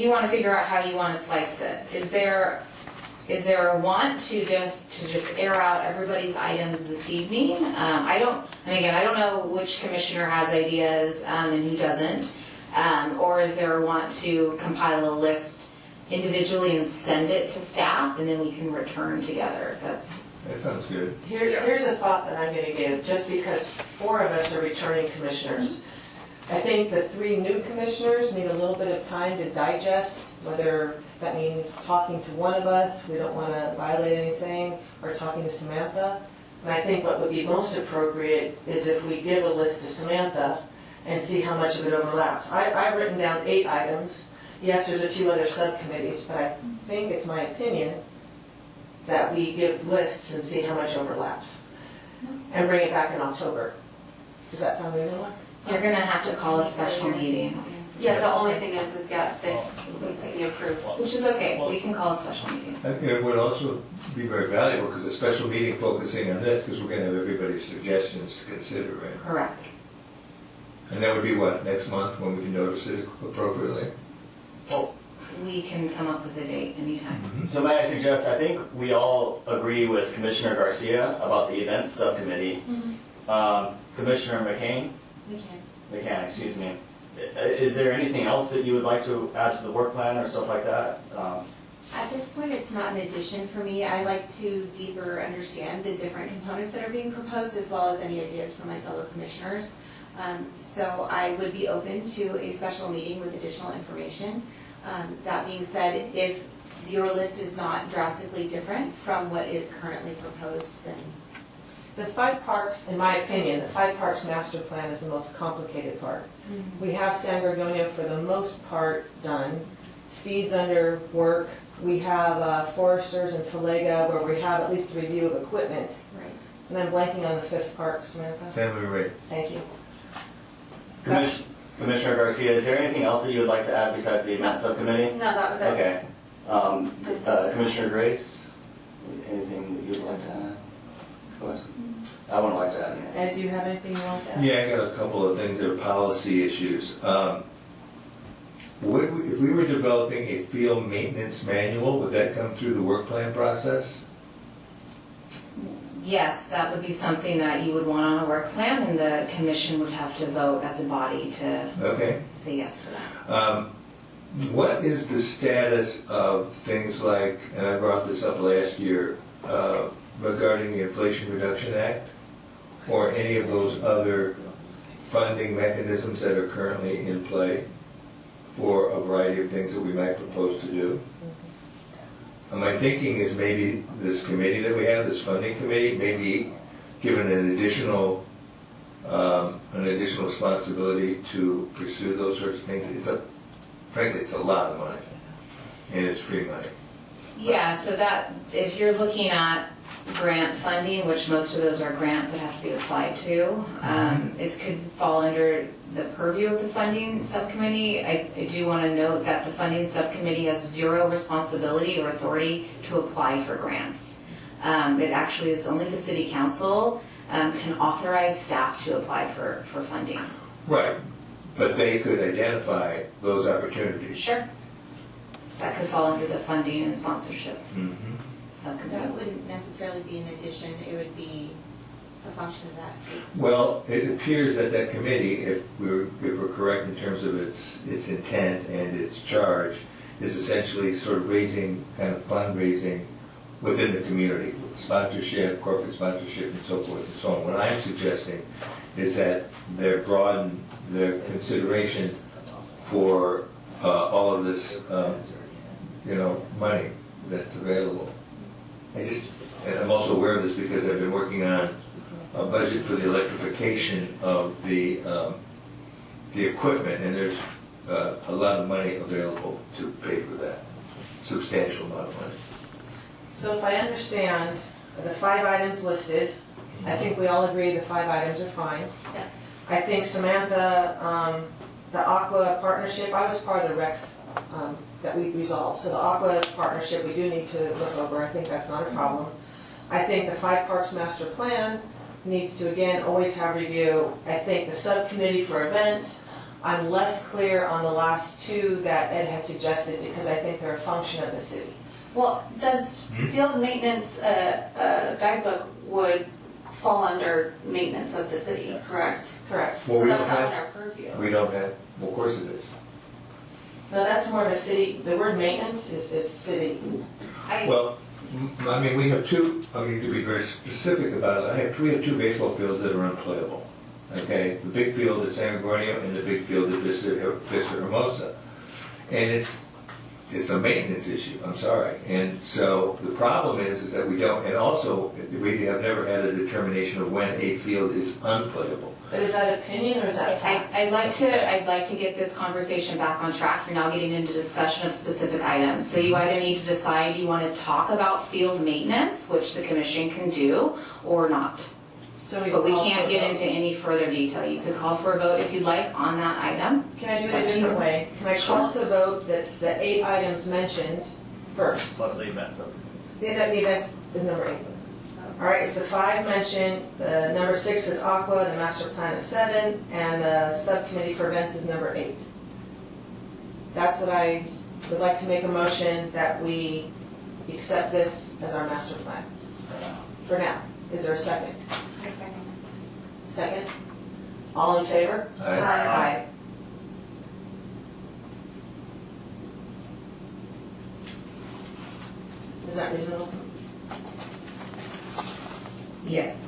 you want to figure out how you want to slice this. Is there a want to just air out everybody's items this evening? I don't know which commissioner has ideas and who doesn't. Or is there a want to compile a list individually and send it to staff and then we can return together? That sounds good. Here's a thought that I'm going to give, just because 4 of us are returning commissioners. I think the 3 new commissioners need a little bit of time to digest, whether that means talking to one of us, we don't want to violate anything, or talking to Samantha. And I think what would be most appropriate is if we give a list to Samantha and see how much of it overlaps. I've written down 8 items. Yes, there's a few other subcommittees, but I think it's my opinion that we give lists and see how much overlaps. And bring it back in October. Does that sound reasonable? You're going to have to call a special meeting, Yeah, the only thing is this needs to be approved. which is okay. We can call a special meeting. I think it would also be very valuable, because a special meeting focusing on this, because we're going to have everybody's suggestions to consider, right? Correct. And that would be what, next month, when we can notice it appropriately? We can come up with a date anytime. So may I suggest, I think we all agree with Commissioner Garcia about the events subcommittee. Commissioner McCain? McCann, excuse me. Is there anything else that you would like to add to the work plan or stuff like that? At this point, it's not an addition for me. I like to deeper understand the different components that are being proposed, as well as any ideas from my fellow commissioners. So I would be open to a special meeting with additional information. That being said, if your list is not drastically different from what is currently proposed, then The 5 parks, in my opinion, the 5 parks master plan is the most complicated part. We have San Gorgonio for the most part done. Steed's under work. We have Foresters and Talega where we have at least a review of equipment. right. And I'm blanking on the 5th park, Samantha. Family rate. Thank you. Commissioner Garcia, is there anything else that you would like to add besides the event subcommittee? No, that was it. Okay. Commissioner Grace, anything that you'd like to add? I wouldn't like to add anything. Ed, do you have anything you want to add? Yeah, I got a couple of things that are policy issues. If we were developing a field maintenance manual, would that come through the work plan process? Yes, that would be something that you would want on a work plan, and the commission would have to vote as a body to Okay. say yes to that. What is the status of things like, and I brought this up last year, regarding the Inflation Reduction Act, or any of those other funding mechanisms that are currently in play for a variety of things that we might propose to do? And my thinking is maybe this committee that we have, this funding committee, maybe given an additional responsibility to pursue those sorts of things. Frankly, it's a lot of money, and it's free money. Yeah, so that, if you're looking at grant funding, which most of those are grants that have to be applied to, it could fall under the purview of the funding subcommittee. I do want to note that the funding subcommittee has zero responsibility or authority to apply for grants. It actually is only the city council can authorize staff to apply for funding. Right, but they could identify those opportunities. Sure. That could fall under the funding and sponsorship Mhm. subcommittee. That wouldn't necessarily be an addition, it would be a function of that. Well, it appears that that committee, if we're correct in terms of its intent and its charge, is essentially sort of raising, kind of fundraising within the community, sponsorship, corporate sponsorship, and so forth and so on. What I'm suggesting is that they broaden their consideration for all of this, money that's available. And I'm also aware of this because I've been working on a budget for the electrification of the equipment, and there's a lot of money available to pay for that, substantial amount of money. So if I understand, the 5 items listed, I think we all agree the 5 items are fine. Yes. I think Samantha, the Aqua partnership, I was part of the Rex that we resolved. So the Aqua partnership, we do need to look over. I think that's not a problem. I think the 5 Parks Master Plan needs to, again, always have review. I think the subcommittee for events, I'm less clear on the last 2 that Ed has suggested because I think they're a function of the city. Well, does field maintenance, guidebook would fall under maintenance of the city, correct? Correct. Well, So we that's don't not in have- our purview. We don't have, well, of course it is. No, that's more of a city, the word maintenance is city. Well, I mean, we have 2, to be very specific about it, we have 2 baseball fields that are unplayable. Okay, the big field at San Gregorio and the big field at Vista Hermosa. And it's a maintenance issue, I'm sorry. And so the problem is that we don't, and also, we have never had a determination of when a field is unplayable. But is that opinion or is that fact? I'd like to get this conversation back on track. You're now getting into discussion of specific items. So you either need to decide you want to talk about field maintenance, which the commission can do, or not. So But we call can't for a get vote. into any further detail. You could call for a vote if you'd like on that item. Can I do It's it up a to you. different way? Can I call to vote that the 8 items mentioned first? Plus the event sub. The events is number 8. All right, it's the 5 mentioned, the number 6 is Aqua, the master plan is 7, and the subcommittee for events is number 8. That's what I would like to make a motion that we accept this as our master plan. For now. Is there a second? I second. Second? All in favor? Aye. Aye. Is that reasonable? Yes.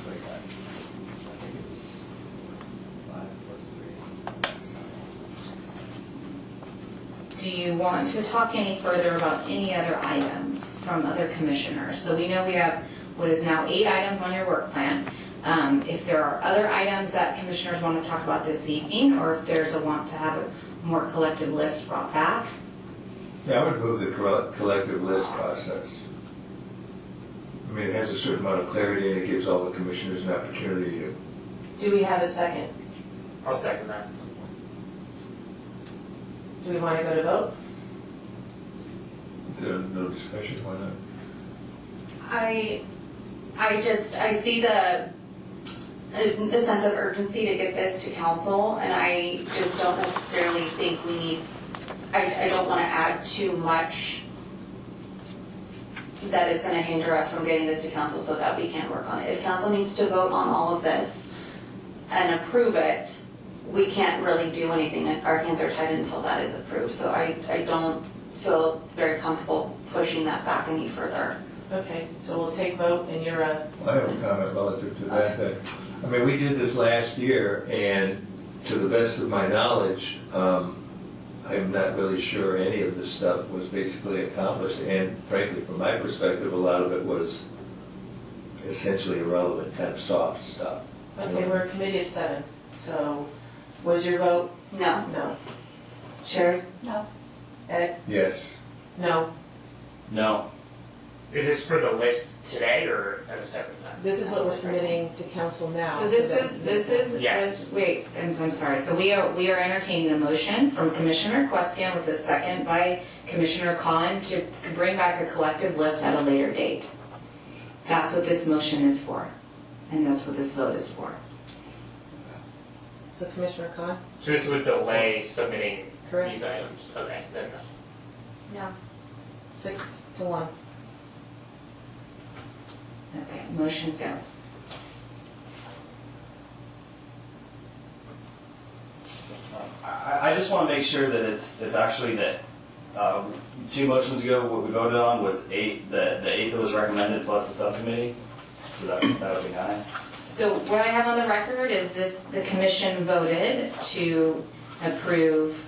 Like that. I think it's 5 plus 3. Do you want to talk any further about any other items from other commissioners? So we know we have what is now 8 items on your work plan. If there are other items that commissioners want to talk about this evening, or if there's a want to have a more collective list brought back. Yeah, I would move the collective list process. I mean, it has a certain amount of clarity and it gives all the commissioners an opportunity to. Do we have a second? I'll second that. Do we want to go to vote? Is there no discussion? Why not? I see the sense of urgency to get this to council, and I just don't necessarily think we need, I don't want to add too much that is going to hinder us from getting this to council so that we can work on it. If council needs to vote on all of this and approve it, we can't really do anything. Our hands are tied until that is approved. So I don't feel very comfortable pushing that back any further. Okay, so we'll take vote, and you're a, I have a comment relative to that. I mean, we did this last year, and to the best of my knowledge, I'm not really sure any of this stuff was basically accomplished. And frankly, from my perspective, a lot of it was essentially irrelevant, kind of soft stuff. okay, we're a committee of 7. So was your vote? No. No. Sherry? No. Ed? Yes. No. No. Is this for the list today or at a separate time? This is what we're submitting to council now. So this that- is, Yes. wait, I'm sorry, so we are entertaining a motion from Commissioner Queskin with a second by Commissioner Khan to bring back a collective list at a later date. That's what this motion is for, and that's what this vote is for. So Commissioner Khan? So this would delay submitting Correct. these items? Okay, then No. 6-1. Okay, motion fails. I just want to make sure that it's actually that, 2 motions ago, what we voted on was 8, the 8 that was recommended plus the subcommittee, so that would be 9. So what I have on the record is the commission voted to approve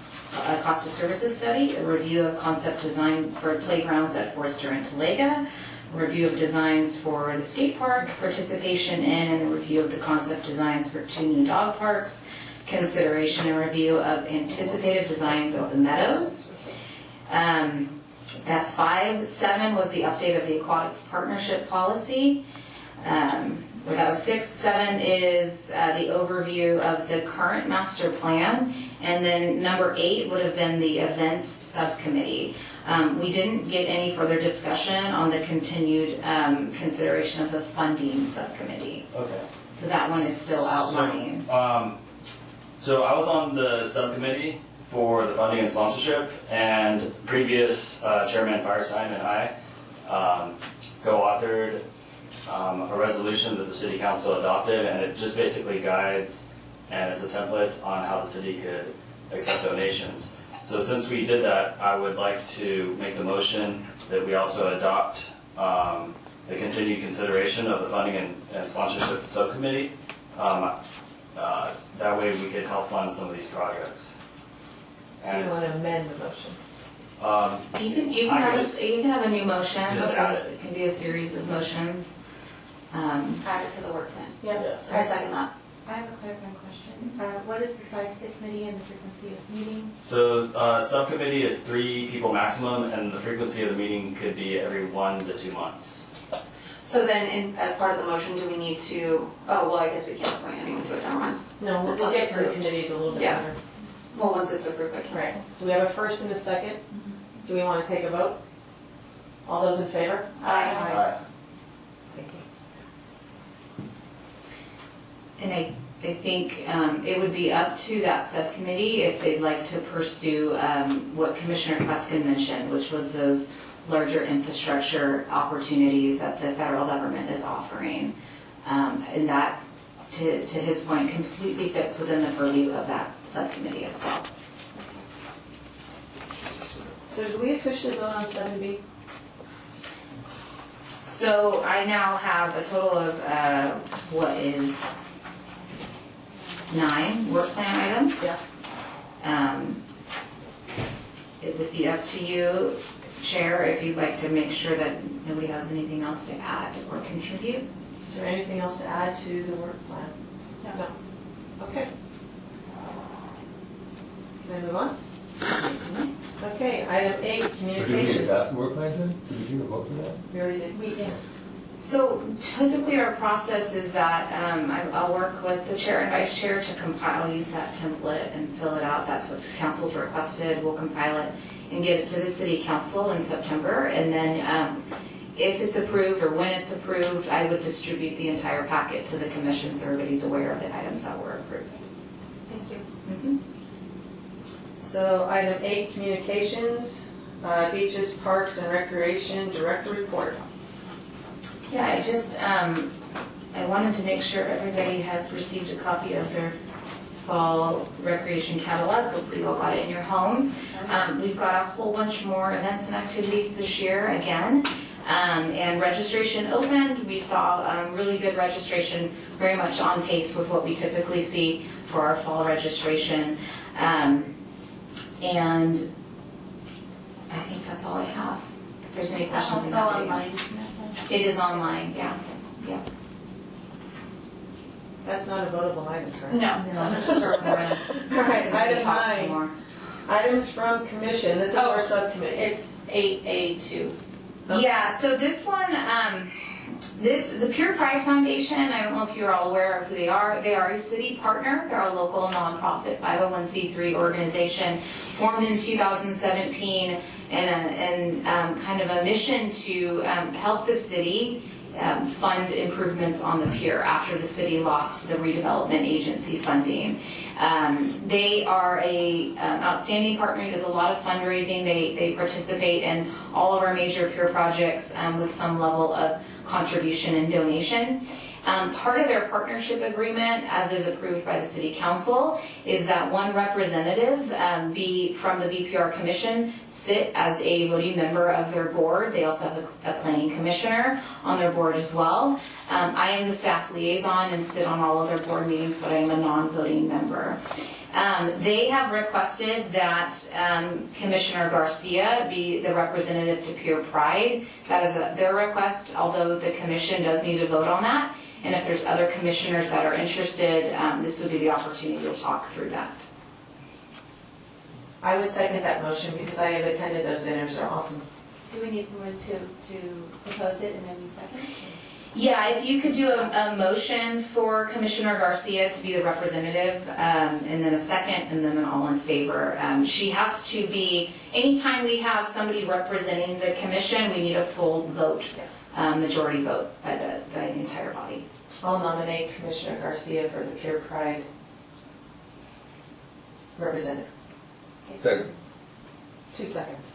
a cost of services study, a review of concept design for playgrounds at Forster and Talega, a review of designs for the skate park, participation in and a review of the concept designs for 2 new dog parks, consideration and review of anticipated designs of the meadows. That's 5. 7 was the update of the aquatics partnership policy. That was 6. 7 is the overview of the current master plan. And then number 8 would have been the events subcommittee. We didn't get any further discussion on the continued consideration of the funding subcommittee. Okay. So that one is still outlining. So I was on the subcommittee for the funding and sponsorship, and previous Chairman Firestein and I co-authored a resolution that the City Council adopted, and it just basically guides, and it's a template on how the city could accept donations. So since we did that, I would like to make the motion that we also adopt the continued consideration of the funding and sponsorship subcommittee. That way we could help fund some of these projects. So you want to amend the motion? You can have a new motion. Just add It can be a series of motions. Add it to the work plan. Yeah. Yes. I second that. I have a clarifying question. What is the size of the committee and the frequency of meeting? So subcommittee is 3 people maximum, and the frequency of the meeting could be every 1 to 2 months. So then, as part of the motion, do we need to, oh, well, I guess we can't appoint anyone to it, never mind. No, we'll get to the committees a little bit Yeah. later. Well, once it's approved, I can. Right, so we have a first and a second. Do we want to take a vote? All those in favor? Aye. Thank you. And I think it would be up to that subcommittee if they'd like to pursue what Commissioner Queskin mentioned, which was those larger infrastructure opportunities that the federal government is offering. And that, to his point, completely fits within the purview of that subcommittee as well. So do we officially vote on 7B? So I now have a total of what is 9 work plan items. Yes. It would be up to you, Chair, if you'd like to make sure that nobody has anything else to add or contribute. Is there anything else to add to the work plan? No. Okay. Can I move on? Yes, you may. Okay, item 8, Or did we communications. adopt work plan then? Did we do a vote for that? We already did. We did. So typically our process is that I'll work with the chair and vice chair to compile, use that template and fill it out. That's what council's requested. We'll compile it and get it to the city council in September. And then if it's approved or when it's approved, I would distribute the entire packet to the commission so everybody's aware of the items that were approved. Thank you. Mhm. So item 8, communications, beaches, parks, and recreation director report. Yeah, I wanted to make sure everybody has received a copy of their fall recreation catalog. Hopefully you all got it in your homes. We've got a whole bunch more events and activities this year again. And registration opened. We saw really good registration, very much on pace with what we typically see for our fall registration. And I think that's all I have. If there's any questions in that. online. It is online, yeah. That's not a votable item, correct? No. All right, item 9, items from commission. This is our subcommittee. It's 8A2. Yeah, so this one, the Pure Pride Foundation, I don't know if you're all aware of who they are. They are a city partner. They're a local nonprofit 501c3 organization formed in 2017 and kind of a mission to help the city fund improvements on the pier after the city lost the redevelopment agency funding. They are a outstanding partner, does a lot of fundraising. They participate in all of our major pier projects with some level of contribution and donation. Part of their partnership agreement, as is approved by the City Council, is that one representative be from the BPR Commission sit as a voting member of their board. They also have a planning commissioner on their board as well. I am the staff liaison and sit on all of their board meetings, but I am a non-voting member. They have requested that Commissioner Garcia be the representative to Pure Pride. That is their request, although the commission does need to vote on that. And if there's other commissioners that are interested, this would be the opportunity to talk through that. I would second that motion because I have attended those dinners. They're awesome. Do we need someone to propose it and then we second it? Yeah, if you could do a motion for Commissioner Garcia to be the representative, and then a second, and then an all in favor. She has to be, anytime we have somebody representing the commission, we need a full vote, majority vote by the entire body. I'll nominate Commissioner Garcia for the Pure Pride representative. Second. 2 seconds.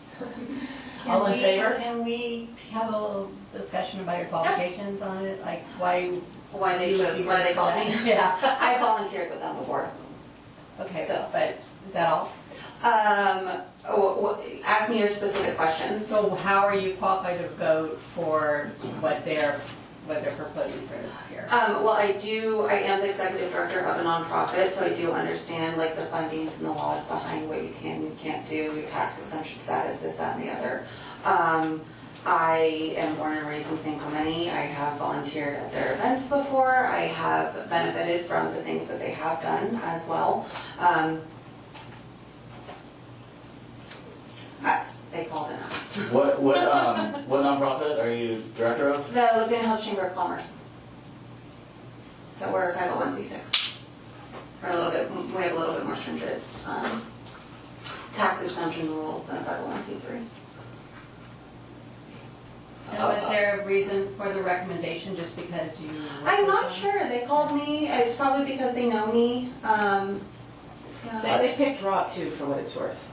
All in favor? Can we have a little discussion about your qualifications on it, like why Why they called me? Yeah. I volunteered with them before. Okay, So- but is that all? Ask me your specific questions. So how are you qualified to vote for what they're proposing for the pier? Well, I am the executive director of a nonprofit, so I do understand like the fundings and the laws behind what you can and can't do, your tax exemption status, this, that, and the other. I am born and raised in San Clemente. I have volunteered at their events before. I have benefited from the things that they have done as well. They called and asked. What nonprofit are you director of? The Laguna Hills Chamber of Commerce. So we're a 501c6. We have a little bit more stringent tax exemption rules than a 501c3. Now, is there a reason for the recommendation, just because you? I'm not sure. They called me. It's probably because they know me. Yeah. They picked Rob too, for what it's worth.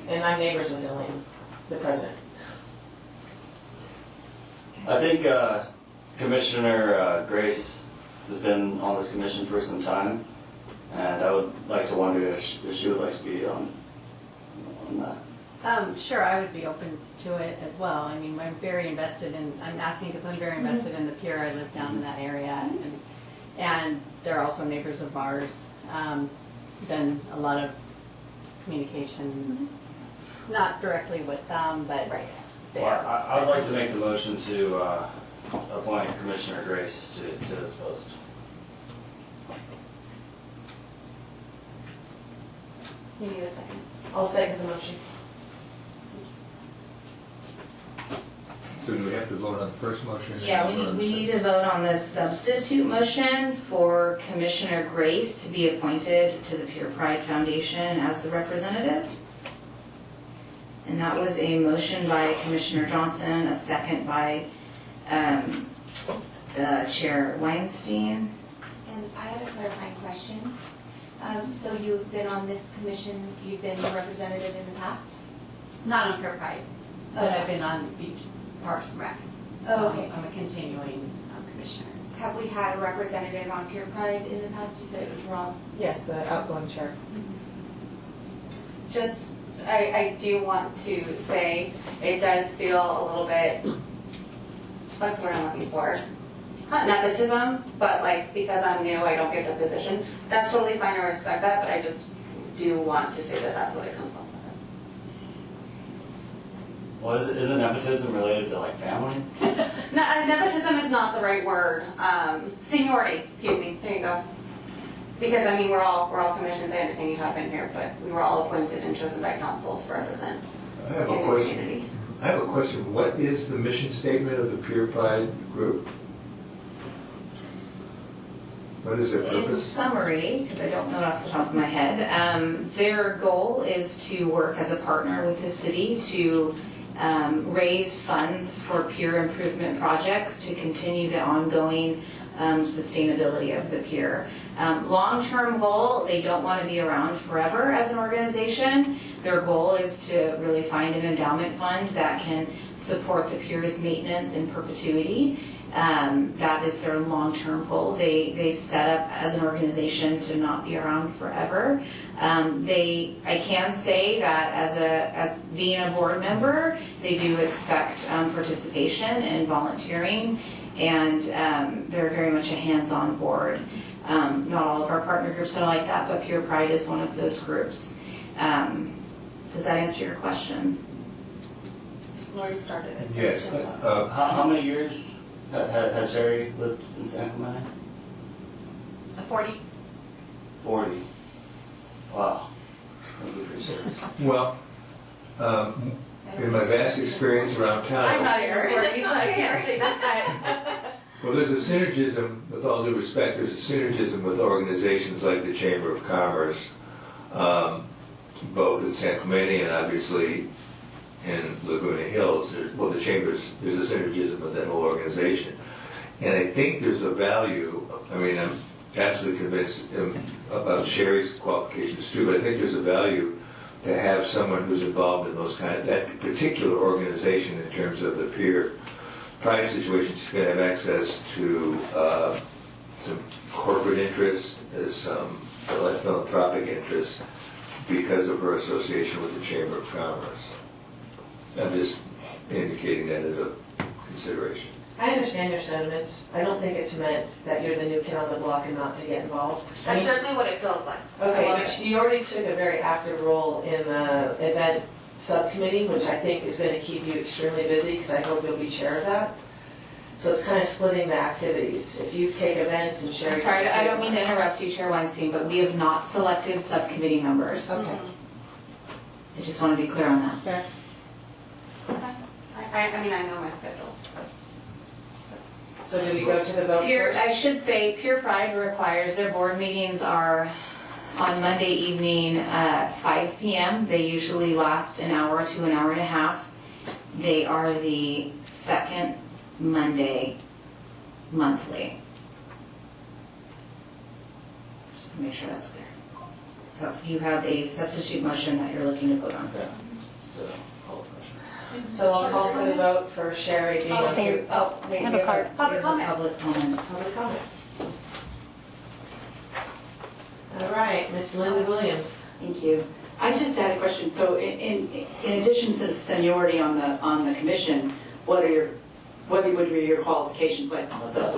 And I'm neighbors with Elaine, the president. I think Commissioner Grace has been on this commission for some time, and I would like to wonder if she would like to be on that. Sure, I would be open to it as well. I mean, I'm very invested in, I'm asking because I'm very invested in the pier. I live down in that area, and they're also neighbors of ours. Done a lot of communication, not directly with them, but Right. there. Well, I would like to make the motion to appoint Commissioner Grace to this post. You need a second. I'll second the motion. So do we have to vote on the first motion? Yeah, we need to vote on this substitute motion for Commissioner Grace to be appointed to the Pure Pride Foundation as the representative. And that was a motion by Commissioner Johnson, a second by Chair Weinstein. And I had a clarifying question. So you've been on this commission, you've been a representative in the past? Not on Pure Pride, but Okay. I've been on Beach Parks and Recs. Oh, okay. I'm a continuing commissioner. Have we had a representative on Pure Pride in the past? You said it was Rob. Yes, the outgoing chair. Just, I do want to say, it does feel a little bit, what's the word I'm looking for? Not nepotism, but like, because I'm new, I don't get the position. That's totally fine, I respect that, but I just do want to say that that's what it comes off as. Well, isn't nepotism related to like family? Nepotism is not the right word. Seniority, excuse me, there you go. Because, I mean, we're all commissions, I understand you have been here, but we were all appointed and chosen by council to represent I have a the question. community. I have a question. What is the mission statement of the Pure Pride group? What is their In purpose? summary, because I don't know it off the top of my head, their goal is to work as a partner with the city to raise funds for peer improvement projects to continue the ongoing sustainability of the pier. Long-term goal, they don't want to be around forever as an organization. Their goal is to really find an endowment fund that can support the pier's maintenance in perpetuity. That is their long-term goal. They set up as an organization to not be around forever. I can say that as being a board member, they do expect participation and volunteering, and they're very much a hands-on board. Not all of our partner groups are like that, but Pure Pride is one of those groups. Does that answer your question? Lori started it. Yes. How many years has Sherry lived in San Clemente? 40. 40. Wow. Thank you for your service. Well, in my vast experience around town. I'm not here, so I can't say that. Well, there's a synergism, with all due respect, there's a synergism with organizations like the Chamber of Commerce, both in San Clemente and obviously in Laguna Hills. There's a synergism with that whole organization. And I think there's a value, I mean, I'm absolutely convinced about Sherry's qualifications too, but I think there's a value to have someone who's involved in that particular organization in terms of the peer pride situation. She's going to have access to some corporate interest, some philanthropic interest because of her association with the Chamber of Commerce. I'm just indicating that as a consideration. I understand your sentiments. I don't think it's meant that you're the new kid on the block and not to get involved. I That's mean, certainly what it feels like. okay, I love but it. you already took a very active role in the event subcommittee, which I think is going to keep you extremely busy, because I hope you'll be chair of that. So it's kind of splitting the activities. If you take events and share. Sorry, I don't mean to interrupt you, Chair Weinstein, but we have not selected subcommittee members. Okay. I just want to be clear on that. I mean, I know my schedule. So do we go to the vote Pure, first? I should say, Pure Pride requires, their board meetings are on Monday evening at 5 p.m. They usually last an hour to an hour and a half. They are the second Monday monthly. Just to make sure that's clear. So you have a substitute motion that you're looking to vote on. So, call the question. So I'll call for the vote for Sherry being on Pure. Oh, wait, Have we a card. Public comment. Public comment. Public comment. All right, Miss Linda Williams. Thank you. I just had a question. So in addition to the seniority on the commission, what would be your qualifications? Like, what's up?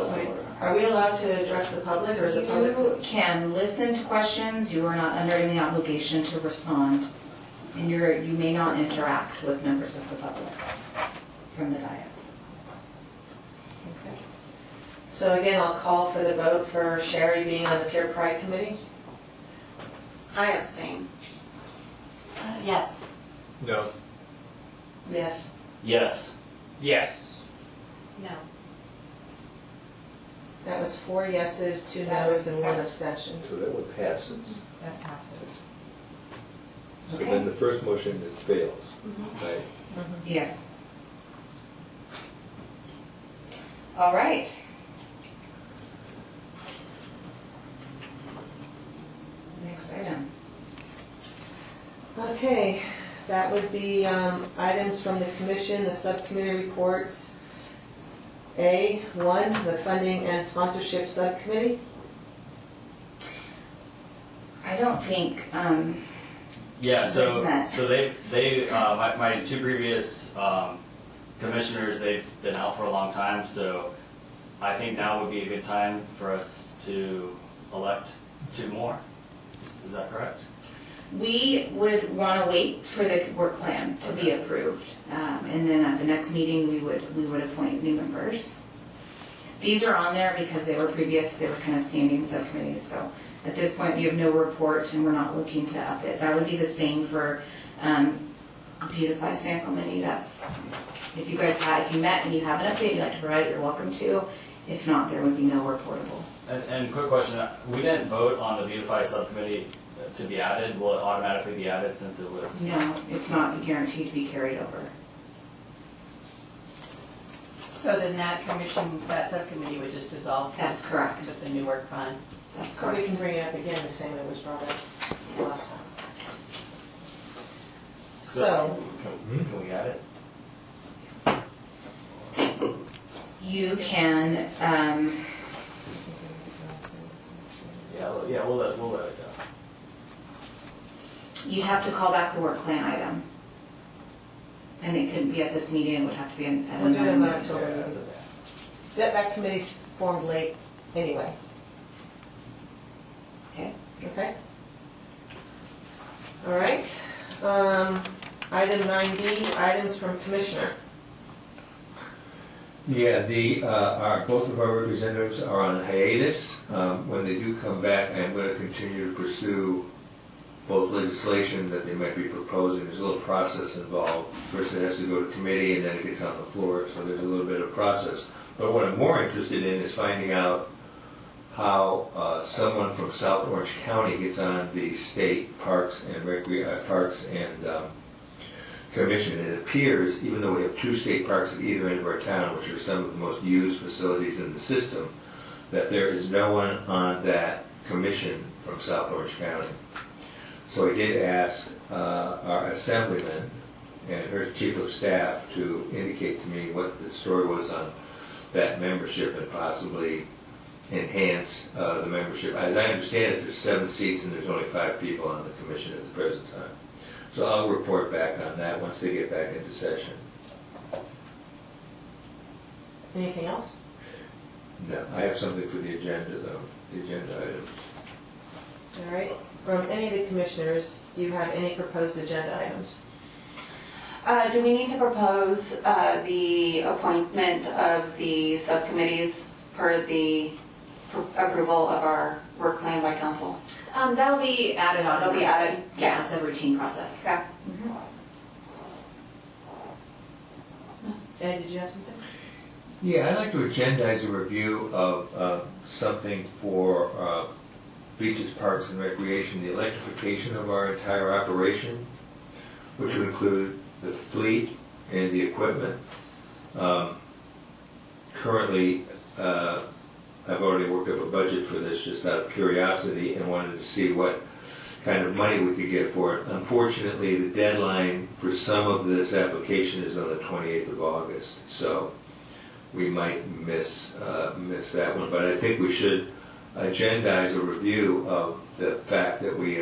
Are we allowed to address the public, or is it public? You can listen to questions, you are not under any obligation to respond, and you may not interact with members of the public from the dais. So again, I'll call for the vote for Sherry being on the Pure Pride Committee. I abstain. Yes. No. Yes. Yes. Yes. No. That was 4 yeses, 2 noes, and 1 abstention. So that would pass it. That passes. So then the first motion fails, right? Yes. All right. Next item. Okay, that would be items from the commission, the subcommittee reports. A1, the funding and sponsorship subcommittee. I don't think, Yeah, This so, met. so my two previous, commissioners, they've been out for a long time, so I think now would be a good time for us to elect two more. Is that correct? we would want to wait for the work plan to be approved. And then at the next meeting, we would appoint new members. These are on there because they were kind of standing subcommittees, so at this point, we have no report and we're not looking to up it. That would be the same for Beautify San Clemente. That's, if you met and you have an update you'd like to provide it, you're welcome to. If not, there would be no reportable. And quick question, we didn't vote on the Beautify subcommittee to be added. Will it automatically be added since it was? No, it's not guaranteed to be carried over. So then that commission, that subcommittee would just dissolve That's correct. with the new work plan? That's Or we correct. can bring it up again, the same that was brought up last time. So, Can we add it? You can, Yeah, we'll let it go. you have to call back the work plan item. And it couldn't be at this meeting, it would have to be at We'll do it in another meeting. October. Yeah, that's okay. that committee's formed late anyway, Okay. okay? All right. Item 9B, items from commissioner. Yeah, both of our representatives are on hiatus. When they do come back, I'm going to continue to pursue both legislation that they might be proposing. There's a little process involved. First it has to go to committee and then it gets on the floor, so there's a little bit of process. But what I'm more interested in is finding out how someone from South Orange County gets on the state parks and commission. It appears, even though we have two state parks at either end of our town, which are some of the most used facilities in the system, that there is no one on that commission from South Orange County. So I did ask our assemblyman and her chief of staff to indicate to me what the story was on that membership and possibly enhance the membership. As I understand it, there's 7 seats and there's only 5 people on the commission at the present time. So I'll report back on that once they get back into session. Anything else? No, I have something for the agenda though, the agenda items. All right. From any of the commissioners, do you have any proposed agenda items? Do we need to propose the appointment of the subcommittees per the approval of our work plan by council? That'll be added on. That'll be added, Yeah, yeah. it's a routine process. Okay. Ed, did you have something? Yeah, I'd like to agendize a review of something for beaches, parks, and recreation, the electrification of our entire operation, which would include the fleet and the equipment. Currently, I've already worked up a budget for this just out of curiosity and wanted to see what kind of money we could get for it. Unfortunately, the deadline for some of this application is on the 28th of August, so we might miss that one. But I think we should agendize a review of the fact that we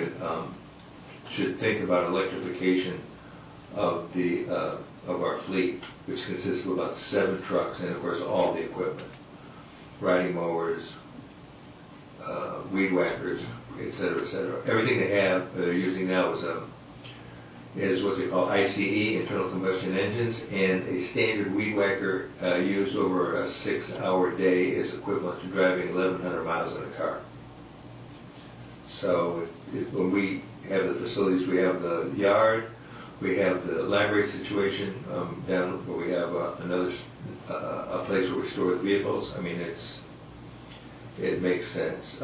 should think about electrification of our fleet, which consists of about 7 trucks and of course all the equipment. Riding mowers, weed whackers, et cetera, et cetera. Everything they're using now is what they call ICE, internal combustion engines, and a standard weed whacker used over a 6-hour day is equivalent to driving 1,100 miles in a car. So when we have the facilities, we have the yard, we have the library situation down where we have a place where we store the vehicles. I mean, it makes sense.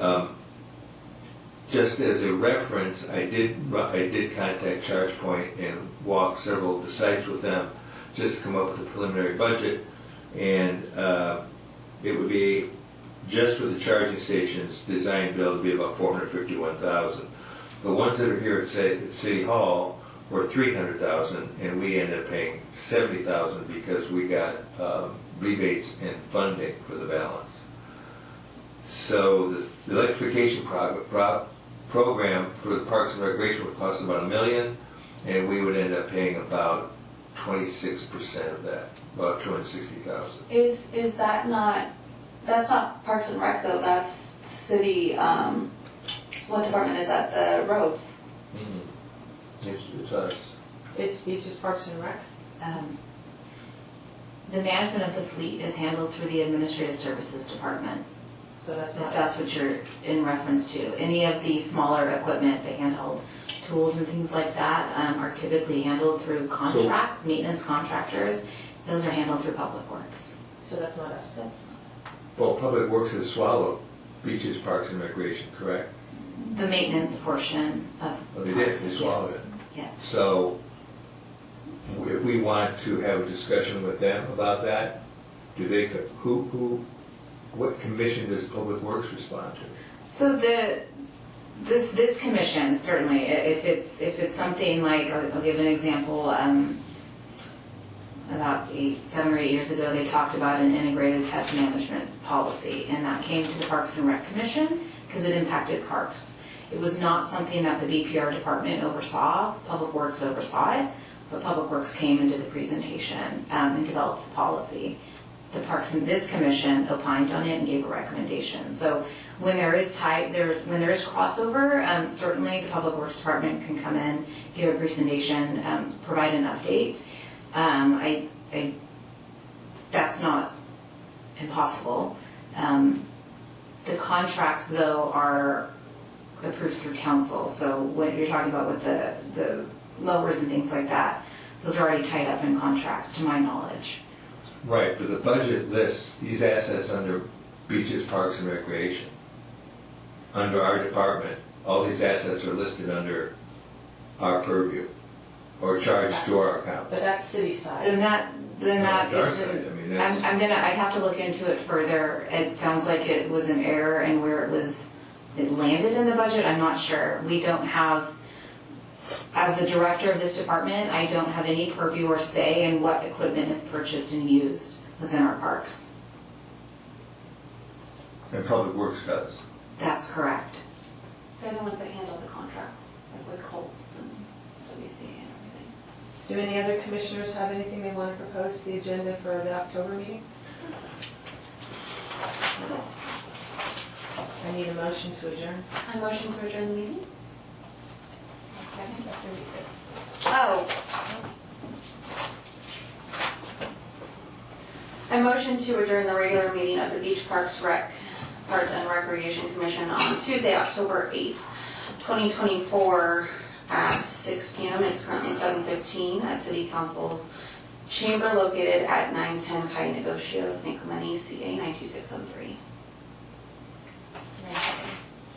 Just as a reference, I did contact ChargePoint and walk several of the sites with them just to come up with a preliminary budget. And it would be, just for the charging stations, design build would be about 451,000. The ones that are here at City Hall were 300,000, and we ended up paying 70,000 because we got rebates and funding for the balance. So the electrification program for the Parks and Recreation would cost about $1 million, and we would end up paying about 26% of that, about 260,000. Is that not, that's not Parks and Rec though, that's city, what department is that, the roads? It's us. It's Beaches, Parks and Rec? The management of the fleet is handled through the Administrative Services Department, So that's if not. that's what you're in reference to. Any of the smaller equipment, the handheld tools and things like that, are typically handled through contracts, maintenance contractors. Those are handled through Public Works. So that's not us. That's Well, Public Works has swallowed Beaches, Parks and Recreation, correct? the maintenance portion of. Well, they did, Parks, they yes. swallowed it. Yes. So if we want to have a discussion with them about that, do they, what commission does Public Works respond to? So this commission, certainly, if it's something like, I'll give an example, about 7 or 8 years ago, they talked about an integrated pest management policy, and that came to the Parks and Rec Commission because it impacted parks. It was not something that the BPR department oversaw, Public Works oversaw it, but Public Works came and did the presentation and developed the policy. The Parks and this commission opined on it and gave a recommendation. So when there is when there is crossover, certainly the Public Works Department can come in, give a presentation, provide an update. That's not impossible. The contracts, though, are approved through council. So what you're talking about with the mowers and things like that, those are already tied up in contracts, to my knowledge. Right, but the budget lists these assets under Beaches, Parks and Recreation. Under our department, all these assets are listed under our purview, or charged to our account. But that's city side. Then that It's our isn't. side. I mean, that's- I'd have to look into it further. It sounds like it was an error and where it landed in the budget, I'm not sure. We don't have, as the director of this department, I don't have any purview or say in what equipment is purchased and used within our parks. And Public Works does. That's correct. They're the ones that handle the contracts, like with Colts and WCA and everything. Do any other commissioners have anything they want to propose to the agenda for the October meeting? I need a motion to adjourn. A motion to adjourn the meeting? Second, after we did. Oh. I motion to adjourn the regular meeting of the Beach Parks and Recreation Commission on Tuesday, October 8th, 2024 at 6 p.m. It's currently 7:15 at City Council's chamber located at 910 Calle Negocio, St. Clemente, CA 92603.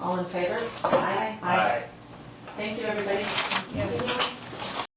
All in favor? Aye. Aye. Thank you, everybody.